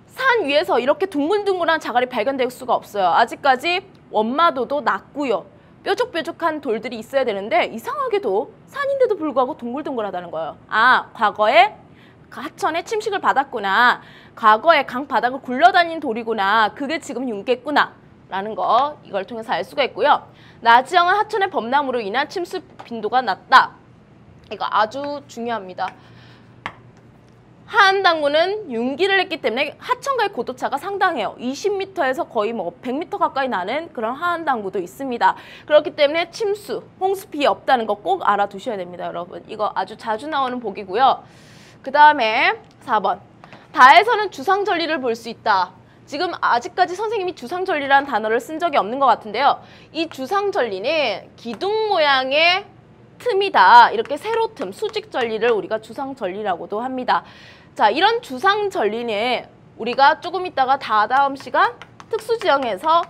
Speaker 1: 산 위에서 이렇게 둥글둥글한 자갈이 발견될 수가 없어요. 아직까지 원마도도 낮고요. 뾰족뾰족한 돌들이 있어야 되는데 이상하게도 산인데도 불구하고 동글동글하다는 거예요. 과거에 하천에 침식을 받았구나. 과거에 강 바닥을 굴러다닌 돌이구나. 그게 지금 융기했구나. 라는 거 이걸 통해서 알 수가 있고요. 나지형은 하천의 범람으로 인한 침수 빈도가 낮다. 이거 아주 중요합니다. 하안당구는 융기를 했기 때문에 하천과의 고도차가 상당해요. 20m에서 거의 100m 가까이 나는 그런 하안당구도 있습니다. 그렇기 때문에 침수, 홍수 피해 없다는 거 꼭 알아두셔야 됩니다, 여러분. 이거 아주 자주 나오는 복이고요. 그 다음에 4번. 다에서는 주상절리를 볼 수 있다. 지금 아직까지 선생님이 주상절리라는 단어를 쓴 적이 없는 것 같은데요. 이 주상절리는 기둥 모양의 틈이다. 이렇게 세로틈, 수직절리를 우리가 주상절리라고도 합니다. 자, 이런 주상절리는 우리가 조금 있다가 다음 시간 특수지형에서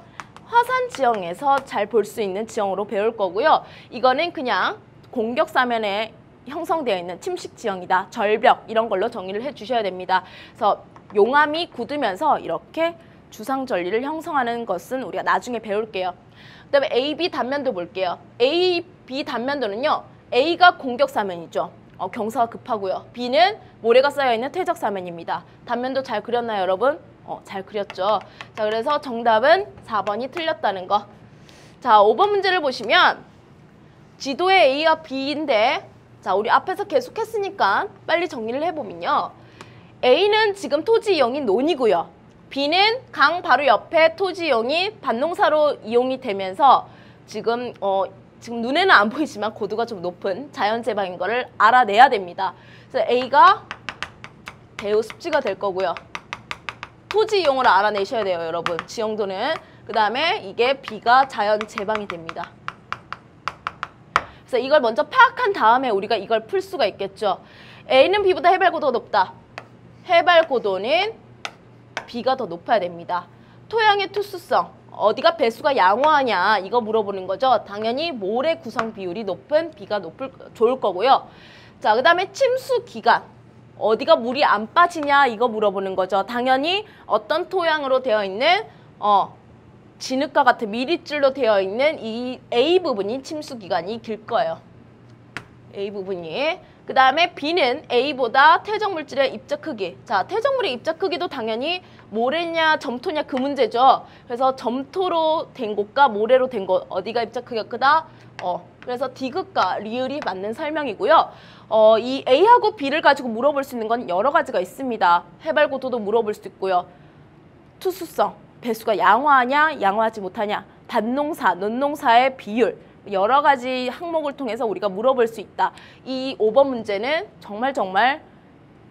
Speaker 1: 화산지형에서 잘 볼 수 있는 지형으로 배울 거고요. 이거는 그냥 공격사면에 형성되어 있는 침식지형이다. 절벽 이런 걸로 정의를 해주셔야 됩니다. 그래서 용암이 굳으면서 이렇게 주상절리를 형성하는 것은 우리가 나중에 배울게요. 그 다음에 AB 단면도 볼게요. AB 단면도는요. A가 공격사면이죠. 경사가 급하고요. B는 모래가 쌓여있는 퇴적사면입니다. 단면도 잘 그렸나요, 여러분? 잘 그렸죠. 자, 그래서 정답은 4번이 틀렸다는 거. 자, 5번 문제를 보시면 지도에 A와 B인데 자, 우리 앞에서 계속 했으니까 빨리 정리를 해보면요. A는 지금 토지 이용이 논이고요. B는 강 바로 옆에 토지 이용이 밭농사로 이용이 되면서 지금 눈에는 안 보이지만 고도가 좀 높은 자연재방인 거를 알아내야 됩니다. 그래서 A가 배후 습지가 될 거고요. 토지 이용을 알아내셔야 돼요, 여러분. 지형도는. 그 다음에 이게 B가 자연재방이 됩니다. 그래서 이걸 먼저 파악한 다음에 우리가 이걸 풀 수가 있겠죠. A는 B보다 해발고도가 높다. 해발고도는 B가 더 높아야 됩니다. 토양의 투수성, 어디가 배수가 양호하냐 이거 물어보는 거죠. 당연히 모래 구성 비율이 높은 B가 좋을 거고요. 자, 그 다음에 침수 기간, 어디가 물이 안 빠지냐 이거 물어보는 거죠. 당연히 어떤 토양으로 되어 있는 진흙과 같은 미리줄로 되어 있는 이 A 부분이 침수 기간이 길 거예요. A 부분이. 그 다음에 B는 A보다 퇴적 물질의 입자 크기. 자, 퇴적물의 입자 크기도 당연히 모래냐 점토냐 그 문제죠. 그래서 점토로 된 곳과 모래로 된 곳 어디가 입자 크기가 크다? 그래서 디귿과 리을이 맞는 설명이고요. 이 A하고 B를 가지고 물어볼 수 있는 건 여러 가지가 있습니다. 해발고도도 물어볼 수 있고요. 투수성, 배수가 양호하냐 양호하지 못하냐, 밭농사, 논농사의 비율, 여러 가지 항목을 통해서 우리가 물어볼 수 있다. 이 5번 문제는 정말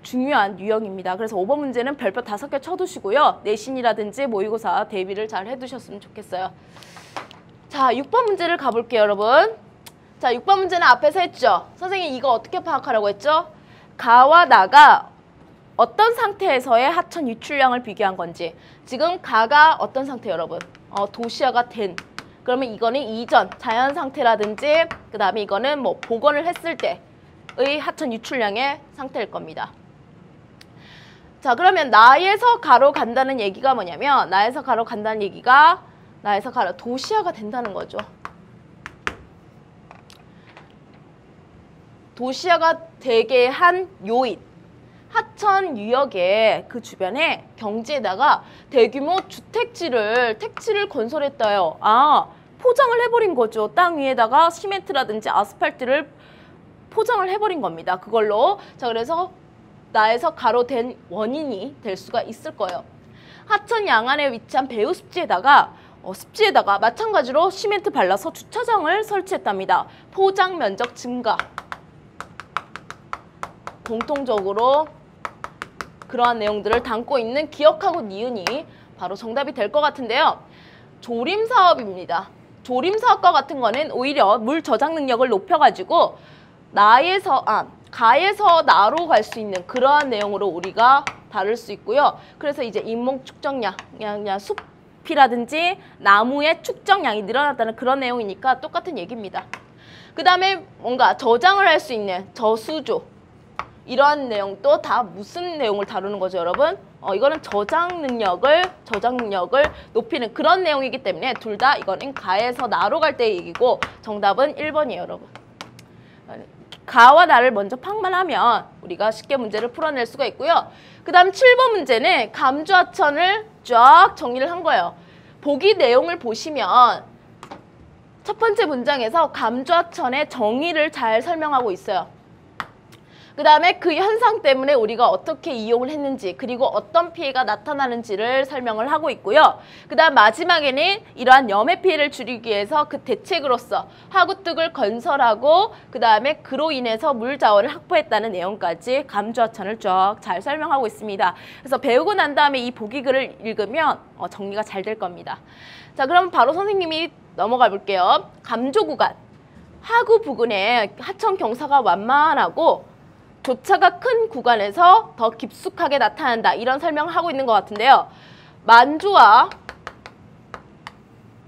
Speaker 1: 중요한 유형입니다. 그래서 5번 문제는 별표 5개 쳐두시고요. 내신이라든지 모의고사 대비를 잘 해두셨으면 좋겠어요. 자, 6번 문제를 가볼게요, 여러분. 자, 6번 문제는 앞에서 했죠. 선생님 이거 어떻게 파악하라고 했죠? 가와 나가 어떤 상태에서의 하천 유출량을 비교한 건지. 지금 가가 어떤 상태, 여러분? 도시화가 된. 그러면 이거는 이전 자연 상태라든지 그 다음에 이거는 뭐 복원을 했을 때의 하천 유출량의 상태일 겁니다. 자, 그러면 나에서 가로 간다는 얘기가 뭐냐면 나에서 가로 간다는 얘기가 나에서 가로 도시화가 된다는 거죠. 도시화가 되게 한 요인. 하천 유역의 그 주변에 경지에다가 대규모 택지를 건설했다요. 포장을 해버린 거죠. 땅 위에다가 시멘트라든지 아스팔트를 포장을 해버린 겁니다. 그걸로. 자, 그래서 나에서 가로 된 원인이 될 수가 있을 거예요. 하천 양안에 위치한 배후 습지에다가 마찬가지로 시멘트 발라서 주차장을 설치했답니다. 포장 면적 증가. 공통적으로 그러한 내용들을 담고 있는 기억하고 니은이 바로 정답이 될 것 같은데요. 조림사업입니다. 조림사업과 같은 거는 오히려 물 저장 능력을 높여가지고 가에서 나로 갈 수 있는 그러한 내용으로 우리가 다룰 수 있고요. 그래서 이제 인목 축적량, 그냥 숲이라든지 나무의 축적량이 늘어났다는 그런 내용이니까 똑같은 얘기입니다. 그 다음에 뭔가 저장을 할 수 있는 저수조, 이러한 내용도 다 무슨 내용을 다루는 거죠, 여러분? 이거는 저장 능력을 높이는 그런 내용이기 때문에 둘 다 이거는 가에서 나로 갈 때의 얘기고 정답은 1번이에요, 여러분. 가와 나를 먼저 파악만 하면 우리가 쉽게 문제를 풀어낼 수가 있고요. 그 다음 7번 문제는 감주하천을 쫙 정리를 한 거예요. 보기 내용을 보시면 첫 번째 문장에서 감주하천의 정의를 잘 설명하고 있어요. 그 다음에 그 현상 때문에 우리가 어떻게 이용을 했는지 그리고 어떤 피해가 나타나는지를 설명을 하고 있고요. 그 다음 마지막에는 이러한 염해 피해를 줄이기 위해서 그 대책으로서 하구뚝을 건설하고 그 다음에 그로 인해서 물 자원을 확보했다는 내용까지 감주하천을 쭉 잘 설명하고 있습니다. 그래서 배우고 난 다음에 이 보기글을 읽으면 정리가 잘 될 겁니다. 자, 그럼 바로 선생님이 넘어가 볼게요. 감조 구간, 하구 부근에 하천 경사가 완만하고 조차가 큰 구간에서 더 깊숙하게 나타난다. 이런 설명을 하고 있는 것 같은데요. 만조와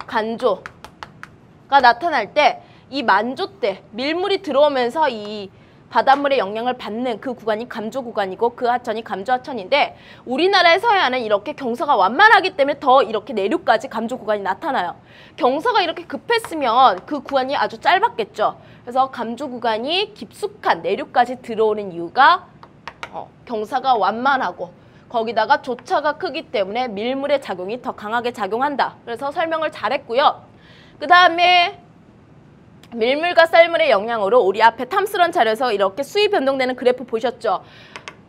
Speaker 1: 간조가 나타날 때 이 만조 때 밀물이 들어오면서 이 바닷물의 영향을 받는 그 구간이 감조 구간이고 그 하천이 감조 하천인데 우리나라의 서해안은 이렇게 경사가 완만하기 때문에 더 이렇게 내륙까지 감조 구간이 나타나요. 경사가 이렇게 급했으면 그 구간이 아주 짧았겠죠. 그래서 감조 구간이 깊숙한 내륙까지 들어오는 이유가 경사가 완만하고 거기다가 조차가 크기 때문에 밀물의 작용이 더 강하게 작용한다. 그래서 설명을 잘했고요. 그 다음에 밀물과 썰물의 영향으로 우리 앞에 탐스런 자료에서 이렇게 수위 변동되는 그래프 보셨죠?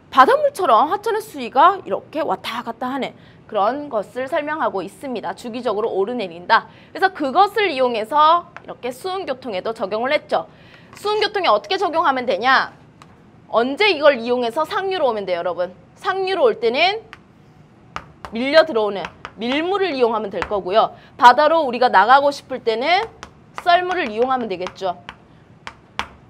Speaker 1: 바닷물처럼 하천의 수위가 이렇게 왔다 갔다 하는 그런 것을 설명하고 있습니다. 주기적으로 오르내린다. 그래서 그것을 이용해서 이렇게 수운교통에도 적용을 했죠. 수운교통에 어떻게 적용하면 되냐? 언제 이걸 이용해서 상류로 오면 돼요, 여러분? 상류로 올 때는 밀려 들어오는 밀물을 이용하면 될 거고요. 바다로 우리가 나가고 싶을 때는 썰물을 이용하면 되겠죠.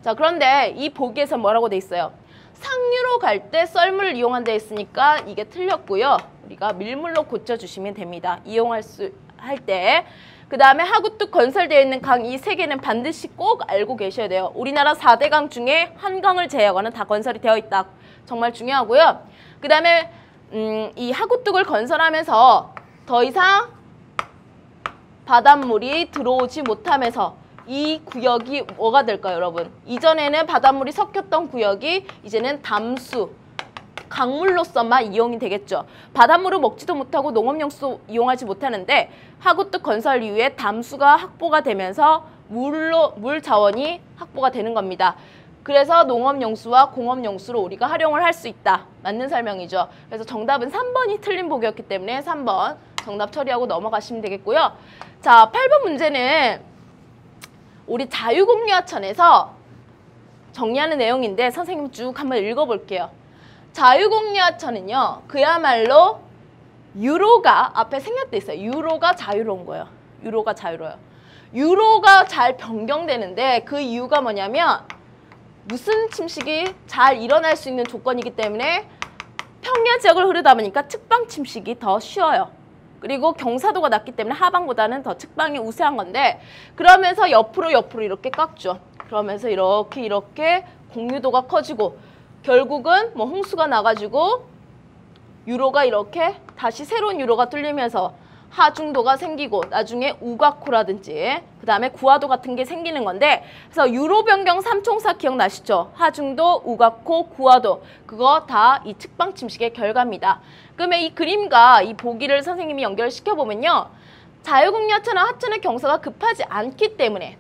Speaker 1: 자, 그런데 이 보기에서 뭐라고 돼 있어요? 상류로 갈 때 썰물을 이용한 데 있으니까 이게 틀렸고요. 우리가 밀물로 고쳐주시면 됩니다. 이용할 수 할 때. 그 다음에 하구뚝 건설되어 있는 강 이 세 개는 반드시 꼭 알고 계셔야 돼요. 우리나라 4대 강 중에 한 강을 제외하고는 다 건설이 되어 있다. 정말 중요하고요. 그 다음에 이 하구뚝을 건설하면서 더 이상 바닷물이 들어오지 못하면서 이 구역이 뭐가 될까요, 여러분? 이전에는 바닷물이 섞였던 구역이 이제는 담수, 강물로서만 이용이 되겠죠. 바닷물을 먹지도 못하고 농업용수 이용하지 못하는데 하구뚝 건설 이후에 담수가 확보가 되면서 물 자원이 확보가 되는 겁니다. 그래서 농업용수와 공업용수로 우리가 활용을 할 수 있다. 맞는 설명이죠. 그래서 정답은 3번이 틀린 보기였기 때문에 3번 정답 처리하고 넘어가시면 되겠고요. 자, 8번 문제는 우리 자유공유하천에서 정리하는 내용인데 선생님 쭉 한번 읽어볼게요. 자유공유하천은요, 그야말로 유로가 앞에 생략돼 있어요. 유로가 자유로운 거예요. 유로가 자유로워요. 유로가 잘 변경되는데 그 이유가 뭐냐면 무슨 침식이 잘 일어날 수 있는 조건이기 때문에 평야 지역을 흐르다 보니까 측방 침식이 더 쉬워요. 그리고 경사도가 낮기 때문에 하방보다는 더 측방이 우세한 건데 그러면서 옆으로 이렇게 깎죠. 그러면서 이렇게 공유도가 커지고 결국은 뭐 홍수가 나가지고 유로가 이렇게 다시 새로운 유로가 뚫리면서 하중도가 생기고 나중에 우가코라든지 그 다음에 구하도 같은 게 생기는 건데 그래서 유로 변경 삼총사 기억나시죠? 하중도, 우가코, 구하도 그거 다 이 측방 침식의 결과입니다. 그러면 이 그림과 이 보기를 선생님이 연결시켜 보면요. 자유공유하천은 하천의 경사가 급하지 않기 때문에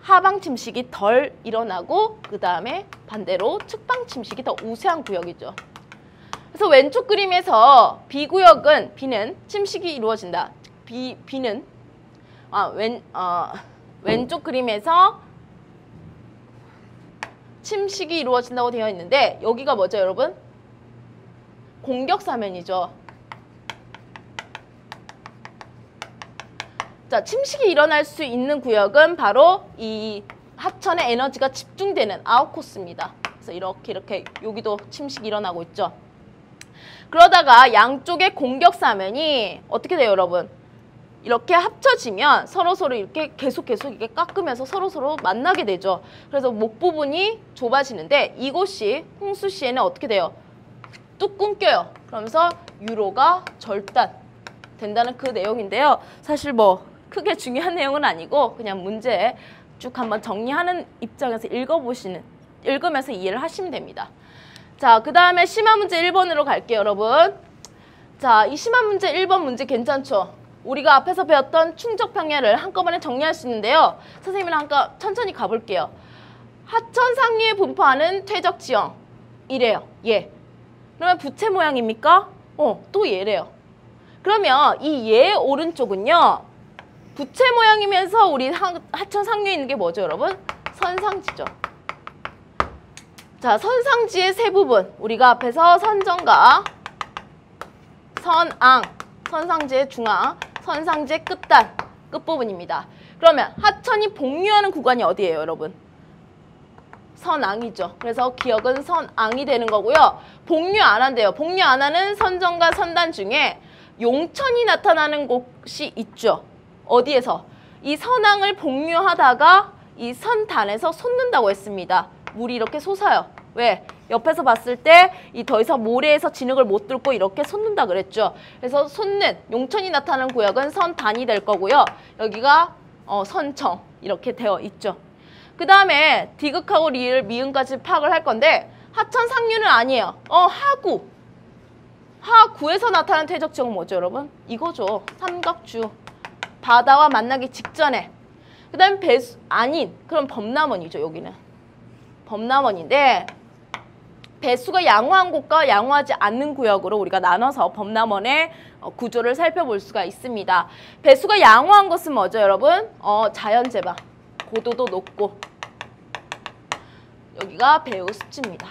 Speaker 1: 하방 침식이 덜 일어나고 그 다음에 반대로 측방 침식이 더 우세한 구역이죠. 그래서 왼쪽 그림에서 B구역은 B는 침식이 이루어진다. B는 왼쪽 그림에서 침식이 이루어진다고 되어 있는데 여기가 뭐죠, 여러분? 공격사면이죠. 자, 침식이 일어날 수 있는 구역은 바로 이 하천의 에너지가 집중되는 아웃코스입니다. 그래서 이렇게 여기도 침식이 일어나고 있죠. 그러다가 양쪽의 공격사면이 어떻게 돼요, 여러분? 이렇게 합쳐지면 서로서로 이렇게 계속 이렇게 깎으면서 서로서로 만나게 되죠. 그래서 목 부분이 좁아지는데 이곳이 홍수 시에는 어떻게 돼요? 뚝 끊겨요. 그러면서 유로가 절단된다는 그 내용인데요. 사실 뭐 크게 중요한 내용은 아니고 그냥 문제 쭉 한번 정리하는 입장에서 읽으면서 이해를 하시면 됩니다. 자, 그 다음에 심화 문제 1번으로 갈게요, 여러분. 자, 이 심화 문제 1번 문제 괜찮죠? 우리가 앞에서 배웠던 충적 평야를 한꺼번에 정리할 수 있는데요. 선생님이랑 한번 천천히 가볼게요. 하천 상류에 분포하는 퇴적 지형. 이래요. 예. 그러면 부채 모양입니까? 또 얘래요. 그러면 이 얘의 오른쪽은요. 부채 모양이면서 우리 하천 상류에 있는 게 뭐죠, 여러분? 선상지죠. 자, 선상지의 세 부분. 우리가 앞에서 선정과 선앙, 선상지의 중앙, 선상지의 끝단, 끝부분입니다. 그러면 하천이 복류하는 구간이 어디예요, 여러분? 선앙이죠. 그래서 기억은 선앙이 되는 거고요. 복류 안 한대요. 복류 안 하는 선정과 선단 중에 용천이 나타나는 곳이 있죠. 어디에서? 이 선앙을 복류하다가 이 선단에서 솟는다고 했습니다. 물이 이렇게 솟아요. 왜? 옆에서 봤을 때 이 더 이상 모래에서 진흙을 못 뚫고 이렇게 솟는다 그랬죠. 그래서 솟는 용천이 나타나는 구역은 선단이 될 거고요. 여기가 선청 이렇게 되어 있죠. 그 다음에 디귿하고 리을, 미음까지 파악을 할 건데 하천 상류는 아니에요. 하구. 하구에서 나타나는 퇴적 지역은 뭐죠, 여러분? 이거죠. 삼각주. 바다와 만나기 직전에. 그 다음에 배수, 아닌. 그럼 범람원이죠, 여기는. 범람원인데 배수가 양호한 곳과 양호하지 않는 구역으로 우리가 나눠서 범람원의 구조를 살펴볼 수가 있습니다. 배수가 양호한 곳은 뭐죠, 여러분? 자연재방. 고도도 높고. 여기가 배후 습지입니다.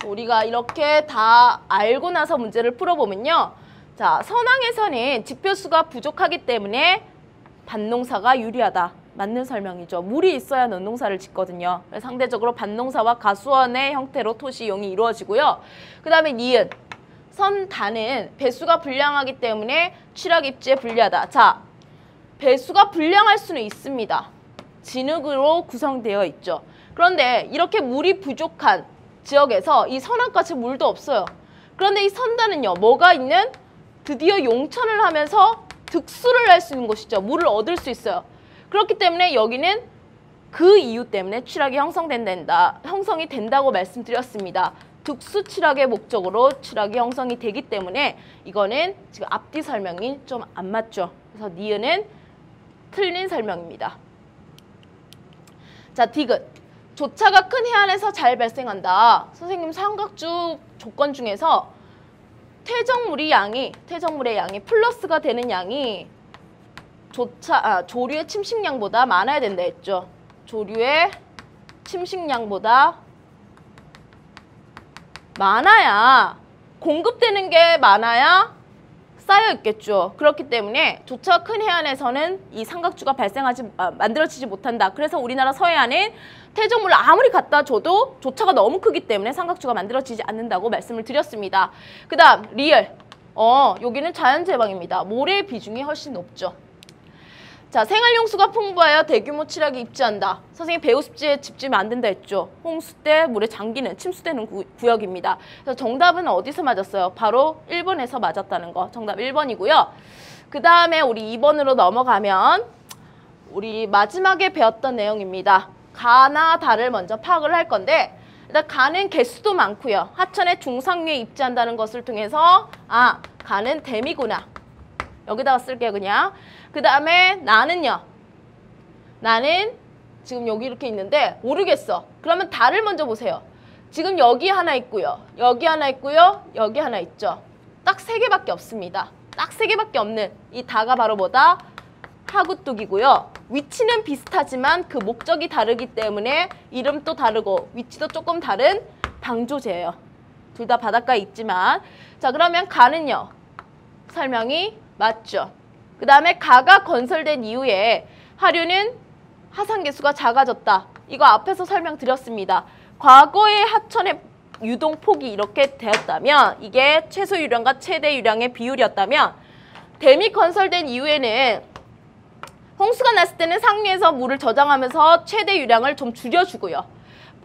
Speaker 1: 우리가 이렇게 다 알고 나서 문제를 풀어보면요. 자, 선항에서는 지표수가 부족하기 때문에 밭농사가 유리하다. 맞는 설명이죠. 물이 있어야 논농사를 짓거든요. 상대적으로 밭농사와 가수원의 형태로 토시 이용이 이루어지고요. 그 다음에 니은, 선단은 배수가 불량하기 때문에 취락 입지에 불리하다. 자, 배수가 불량할 수는 있습니다. 진흙으로 구성되어 있죠. 그런데 이렇게 물이 부족한 지역에서 이 선항까지 물도 없어요. 그런데 이 선단은요, 뭐가 있는? 드디어 용천을 하면서 득수를 할 수 있는 곳이죠. 물을 얻을 수 있어요. 그렇기 때문에 여기는 그 이유 때문에 취락이 형성이 된다고 말씀드렸습니다. 득수 취락의 목적으로 취락이 형성이 되기 때문에 이거는 지금 앞뒤 설명이 좀 안 맞죠. 그래서 니은은 틀린 설명입니다. 자, 디귿. 조차가 큰 해안에서 잘 발생한다. 선생님 삼각주 조건 중에서 퇴적물의 양이 플러스가 되는 양이 조류의 침식량보다 많아야 된다 했죠. 조류의 침식량보다 많아야, 공급되는 게 많아야 쌓여 있겠죠. 그렇기 때문에 조차가 큰 해안에서는 이 삼각주가 만들어지지 못한다. 그래서 우리나라 서해안은 퇴적물을 아무리 갖다 줘도 조차가 너무 크기 때문에 삼각주가 만들어지지 않는다고 말씀을 드렸습니다. 그 다음 리을. 여기는 자연재방입니다. 모래의 비중이 훨씬 높죠. 자, 생활용수가 풍부하여 대규모 취락이 입지한다. 선생님 배후습지에 집 지으면 안 된다 했죠. 홍수 때 물에 잠기는, 침수되는 구역입니다. 그래서 정답은 어디서 맞았어요? 바로 1번에서 맞았다는 거. 정답 1번이고요. 그 다음에 우리 2번으로 넘어가면 우리 마지막에 배웠던 내용입니다. 가나 다를 먼저 파악을 할 건데 일단 가는 개수도 많고요. 하천의 중상류에 입지한다는 것을 통해서 가는 댐이구나. 여기다가 쓸게요, 그냥. 그 다음에 나는요. 나는 지금 여기 이렇게 있는데 모르겠어. 그러면 다를 먼저 보세요. 지금 여기 하나 있고요. 여기 하나 있고요. 여기 하나 있죠. 딱 3개밖에 없습니다. 딱 3개밖에 없는 이 다가 바로 뭐다? 하구뚝이고요. 위치는 비슷하지만 그 목적이 다르기 때문에 이름도 다르고 위치도 조금 다른 방조제예요. 둘 다 바닷가에 있지만. 자, 그러면 가는요. 설명이 맞죠. 그 다음에 가가 건설된 이후에 하류는 하산개수가 작아졌다. 이거 앞에서 설명드렸습니다. 과거의 하천의 유동폭이 이렇게 되었다면 이게 최소 유량과 최대 유량의 비율이었다면 댐이 건설된 이후에는 홍수가 났을 때는 상류에서 물을 저장하면서 최대 유량을 좀 줄여주고요.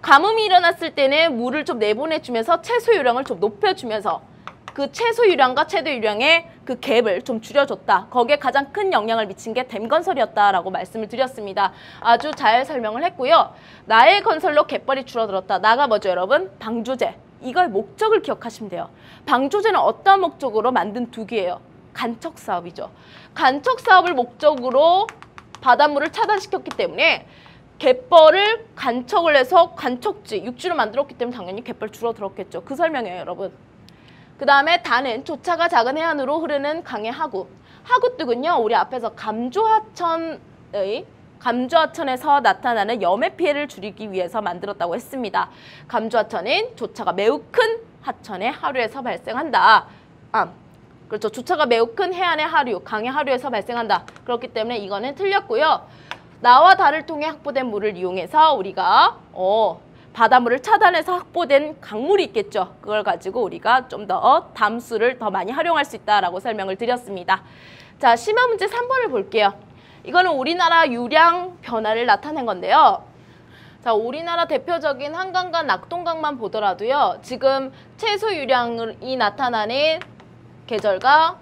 Speaker 1: 가뭄이 일어났을 때는 물을 좀 내보내주면서 최소 유량을 좀 높여주면서 그 최소 유량과 최대 유량의 그 갭을 좀 줄여줬다. 거기에 가장 큰 영향을 미친 게 댐 건설이었다라고 말씀을 드렸습니다. 아주 잘 설명을 했고요. 나의 건설로 갯벌이 줄어들었다. 나가 뭐죠, 여러분? 방조제. 이걸 목적을 기억하시면 돼요. 방조제는 어떤 목적으로 만든 둑이에요? 간척 사업이죠. 간척 사업을 목적으로 바닷물을 차단시켰기 때문에 갯벌을 간척을 해서 간척지, 육지로 만들었기 때문에 당연히 갯벌 줄어들었겠죠. 그 설명이에요, 여러분. 그 다음에 다는 조차가 작은 해안으로 흐르는 강의 하구. 하구뚝은요, 우리 앞에서 감조하천에서 나타나는 염해 피해를 줄이기 위해서 만들었다고 했습니다. 감조하천은 조차가 매우 큰 하천의 하류에서 발생한다. 그렇죠. 조차가 매우 큰 해안의 하류, 강의 하류에서 발생한다. 그렇기 때문에 이거는 틀렸고요. 나와 다를 통해 확보된 물을 이용해서 우리가 바닷물을 차단해서 확보된 강물이 있겠죠. 그걸 가지고 우리가 좀 더 담수를 더 많이 활용할 수 있다라고 설명을 드렸습니다. 자, 심화 문제 3번을 볼게요. 이거는 우리나라 유량 변화를 나타낸 건데요. 자, 우리나라 대표적인 한강과 낙동강만 보더라도요. 지금 최소 유량이 나타나는 계절과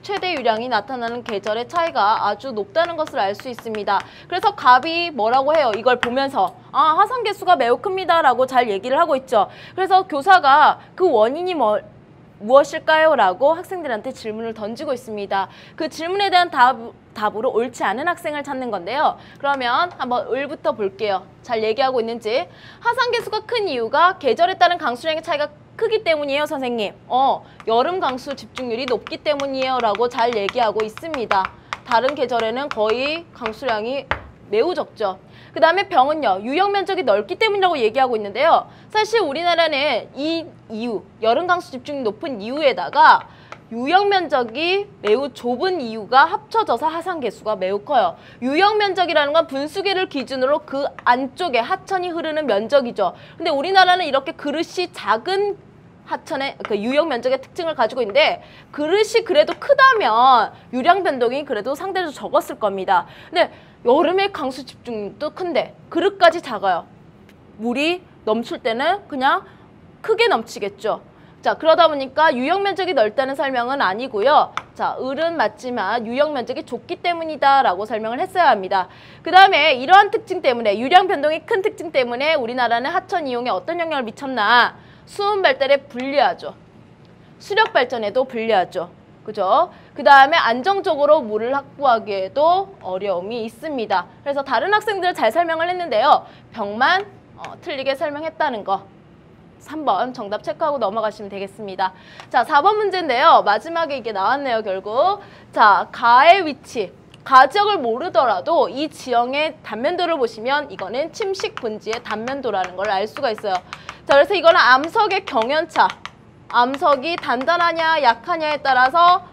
Speaker 1: 최대 유량이 나타나는 계절의 차이가 아주 높다는 것을 알 수 있습니다. 그래서 갑이 뭐라고 해요? 이걸 보면서 하산 개수가 매우 큽니다 라고 잘 얘기를 하고 있죠. 그래서 교사가 그 원인이 무엇일까요? 라고 학생들한테 질문을 던지고 있습니다. 그 질문에 대한 답으로 옳지 않은 학생을 찾는 건데요. 그러면 한번 을부터 볼게요. 잘 얘기하고 있는지. 하산 개수가 큰 이유가 계절에 따른 강수량의 차이가 크기 때문이에요, 선생님. 여름 강수 집중률이 높기 때문이에요 라고 잘 얘기하고 있습니다. 다른 계절에는 거의 강수량이 매우 적죠. 그 다음에 병은요, 유역 면적이 넓기 때문이라고 얘기하고 있는데요. 사실 우리나라는 이 이유, 여름 강수 집중률이 높은 이유에다가 유역 면적이 매우 좁은 이유가 합쳐져서 하산 개수가 매우 커요. 유역 면적이라는 건 분수계를 기준으로 그 안쪽에 하천이 흐르는 면적이죠. 근데 우리나라는 이렇게 그릇이 작은 하천의 그 유역 면적의 특징을 가지고 있는데 그릇이 그래도 크다면 유량 변동이 그래도 상대적으로 적었을 겁니다. 근데 여름에 강수 집중률도 큰데 그릇까지 작아요. 물이 넘칠 때는 그냥 크게 넘치겠죠. 자, 그러다 보니까 유역 면적이 넓다는 설명은 아니고요. 자, 을은 맞지만 유역 면적이 좁기 때문이다 라고 설명을 했어야 합니다. 그 다음에 이러한 특징 때문에 유량 변동이 큰 특징 때문에 우리나라는 하천 이용에 어떤 영향을 미쳤나? 수온 발달에 불리하죠. 수력 발전에도 불리하죠. 그죠? 그 다음에 안정적으로 물을 확보하기에도 어려움이 있습니다. 그래서 다른 학생들 잘 설명을 했는데요. 병만 틀리게 설명했다는 거. 3번 정답 체크하고 넘어가시면 되겠습니다. 자, 4번 문제인데요. 마지막에 이게 나왔네요, 결국. 자, 가의 위치. 가 지역을 모르더라도 이 지형의 단면도를 보시면 이거는 침식 분지의 단면도라는 걸 알 수가 있어요. 자, 그래서 이거는 암석의 경연차. 암석이 단단하냐 약하냐에 따라서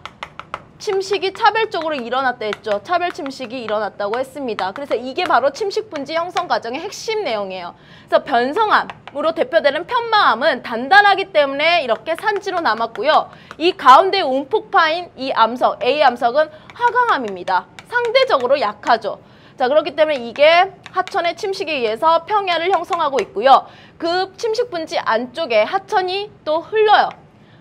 Speaker 1: 침식이 차별적으로 일어났다 했죠. 차별 침식이 일어났다고 했습니다. 그래서 이게 바로 침식 분지 형성 과정의 핵심 내용이에요. 그래서 변성암으로 대표되는 편마암은 단단하기 때문에 이렇게 산지로 남았고요. 이 가운데 움푹 파인 이 암석, A 암석은 화강암입니다. 상대적으로 약하죠. 자, 그렇기 때문에 이게 하천의 침식에 의해서 평야를 형성하고 있고요. 그 침식 분지 안쪽에 하천이 또 흘러요.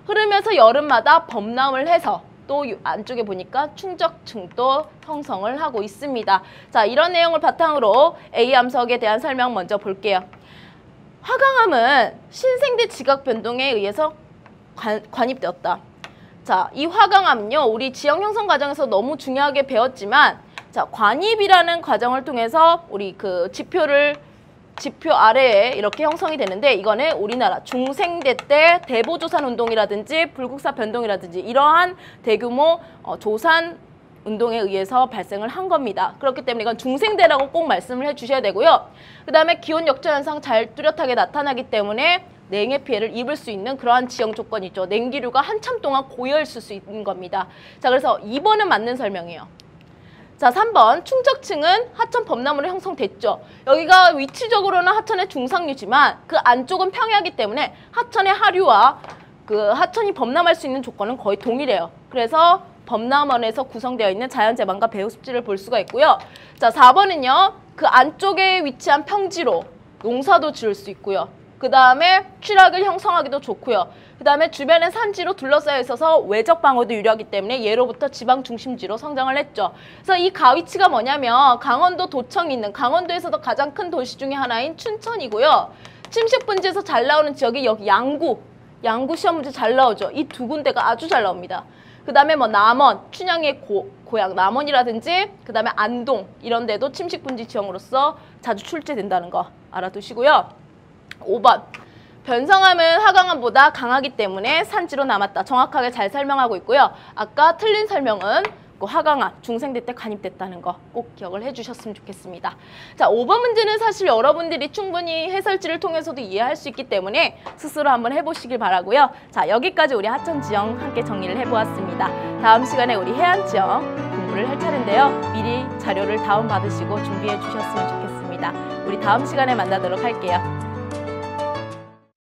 Speaker 1: 흐르면서 여름마다 범람을 해서 또 안쪽에 보니까 충적층도 형성을 하고 있습니다. 자, 이런 내용을 바탕으로 A 암석에 대한 설명 먼저 볼게요. 화강암은 신생대 지각 변동에 의해서 관입되었다. 자, 이 화강암은요, 우리 지형 형성 과정에서 너무 중요하게 배웠지만, 자, 관입이라는 과정을 통해서 우리 그 지표 아래에 이렇게 형성이 되는데, 이거는 우리나라 중생대 때 대보조산 운동이라든지 불국사 변동이라든지 이러한 대규모 조산 운동에 의해서 발생을 한 겁니다. 그렇기 때문에 이건 중생대라고 꼭 말씀을 해주셔야 되고요. 그 다음에 기온 역전 현상 잘 뚜렷하게 나타나기 때문에 냉해 피해를 입을 수 있는 그러한 지형 조건이죠. 냉기류가 한참 동안 고여 있을 수 있는 겁니다. 자, 그래서 2번은 맞는 설명이에요. 자, 3번 충적층은 하천 범람으로 형성됐죠. 여기가 위치적으로는 하천의 중상류지만 그 안쪽은 평야이기 때문에 하천의 하류와 그 하천이 범람할 수 있는 조건은 거의 동일해요. 그래서 범람원에서 구성되어 있는 자연재방과 배후습지를 볼 수가 있고요. 자, 4번은요. 그 안쪽에 위치한 평지로 농사도 지을 수 있고요. 그 다음에 취락을 형성하기도 좋고요. 그 다음에 주변에 산지로 둘러싸여 있어서 외적 방어도 유리하기 때문에 예로부터 지방 중심지로 성장을 했죠. 그래서 이 가위치가 뭐냐면 강원도 도청이 있는 강원도에서도 가장 큰 도시 중에 하나인 춘천이고요. 침식 분지에서 잘 나오는 지역이 여기 양구 시험 문제 잘 나오죠. 이 두 군데가 아주 잘 나옵니다. 그 다음에 뭐 남원, 춘향의 고향 남원이라든지 그 다음에 안동 이런 데도 침식 분지 지형으로서 자주 출제된다는 거 알아두시고요. 5번. 변성암은 화강암보다 강하기 때문에 산지로 남았다. 정확하게 잘 설명하고 있고요. 아까 틀린 설명은 그 화강암, 중생대 때 관입됐다는 거 꼭 기억을 해주셨으면 좋겠습니다. 자, 5번 문제는 사실 여러분들이 충분히 해설지를 통해서도 이해할 수 있기 때문에 스스로 한번 해보시길 바라고요. 자, 여기까지 우리 하천지형 함께 정리를 해보았습니다. 다음 시간에 우리 해안지형 공부를 할 차례인데요. 미리 자료를 다운받으시고 준비해 주셨으면 좋겠습니다. 우리 다음 시간에 만나도록 할게요.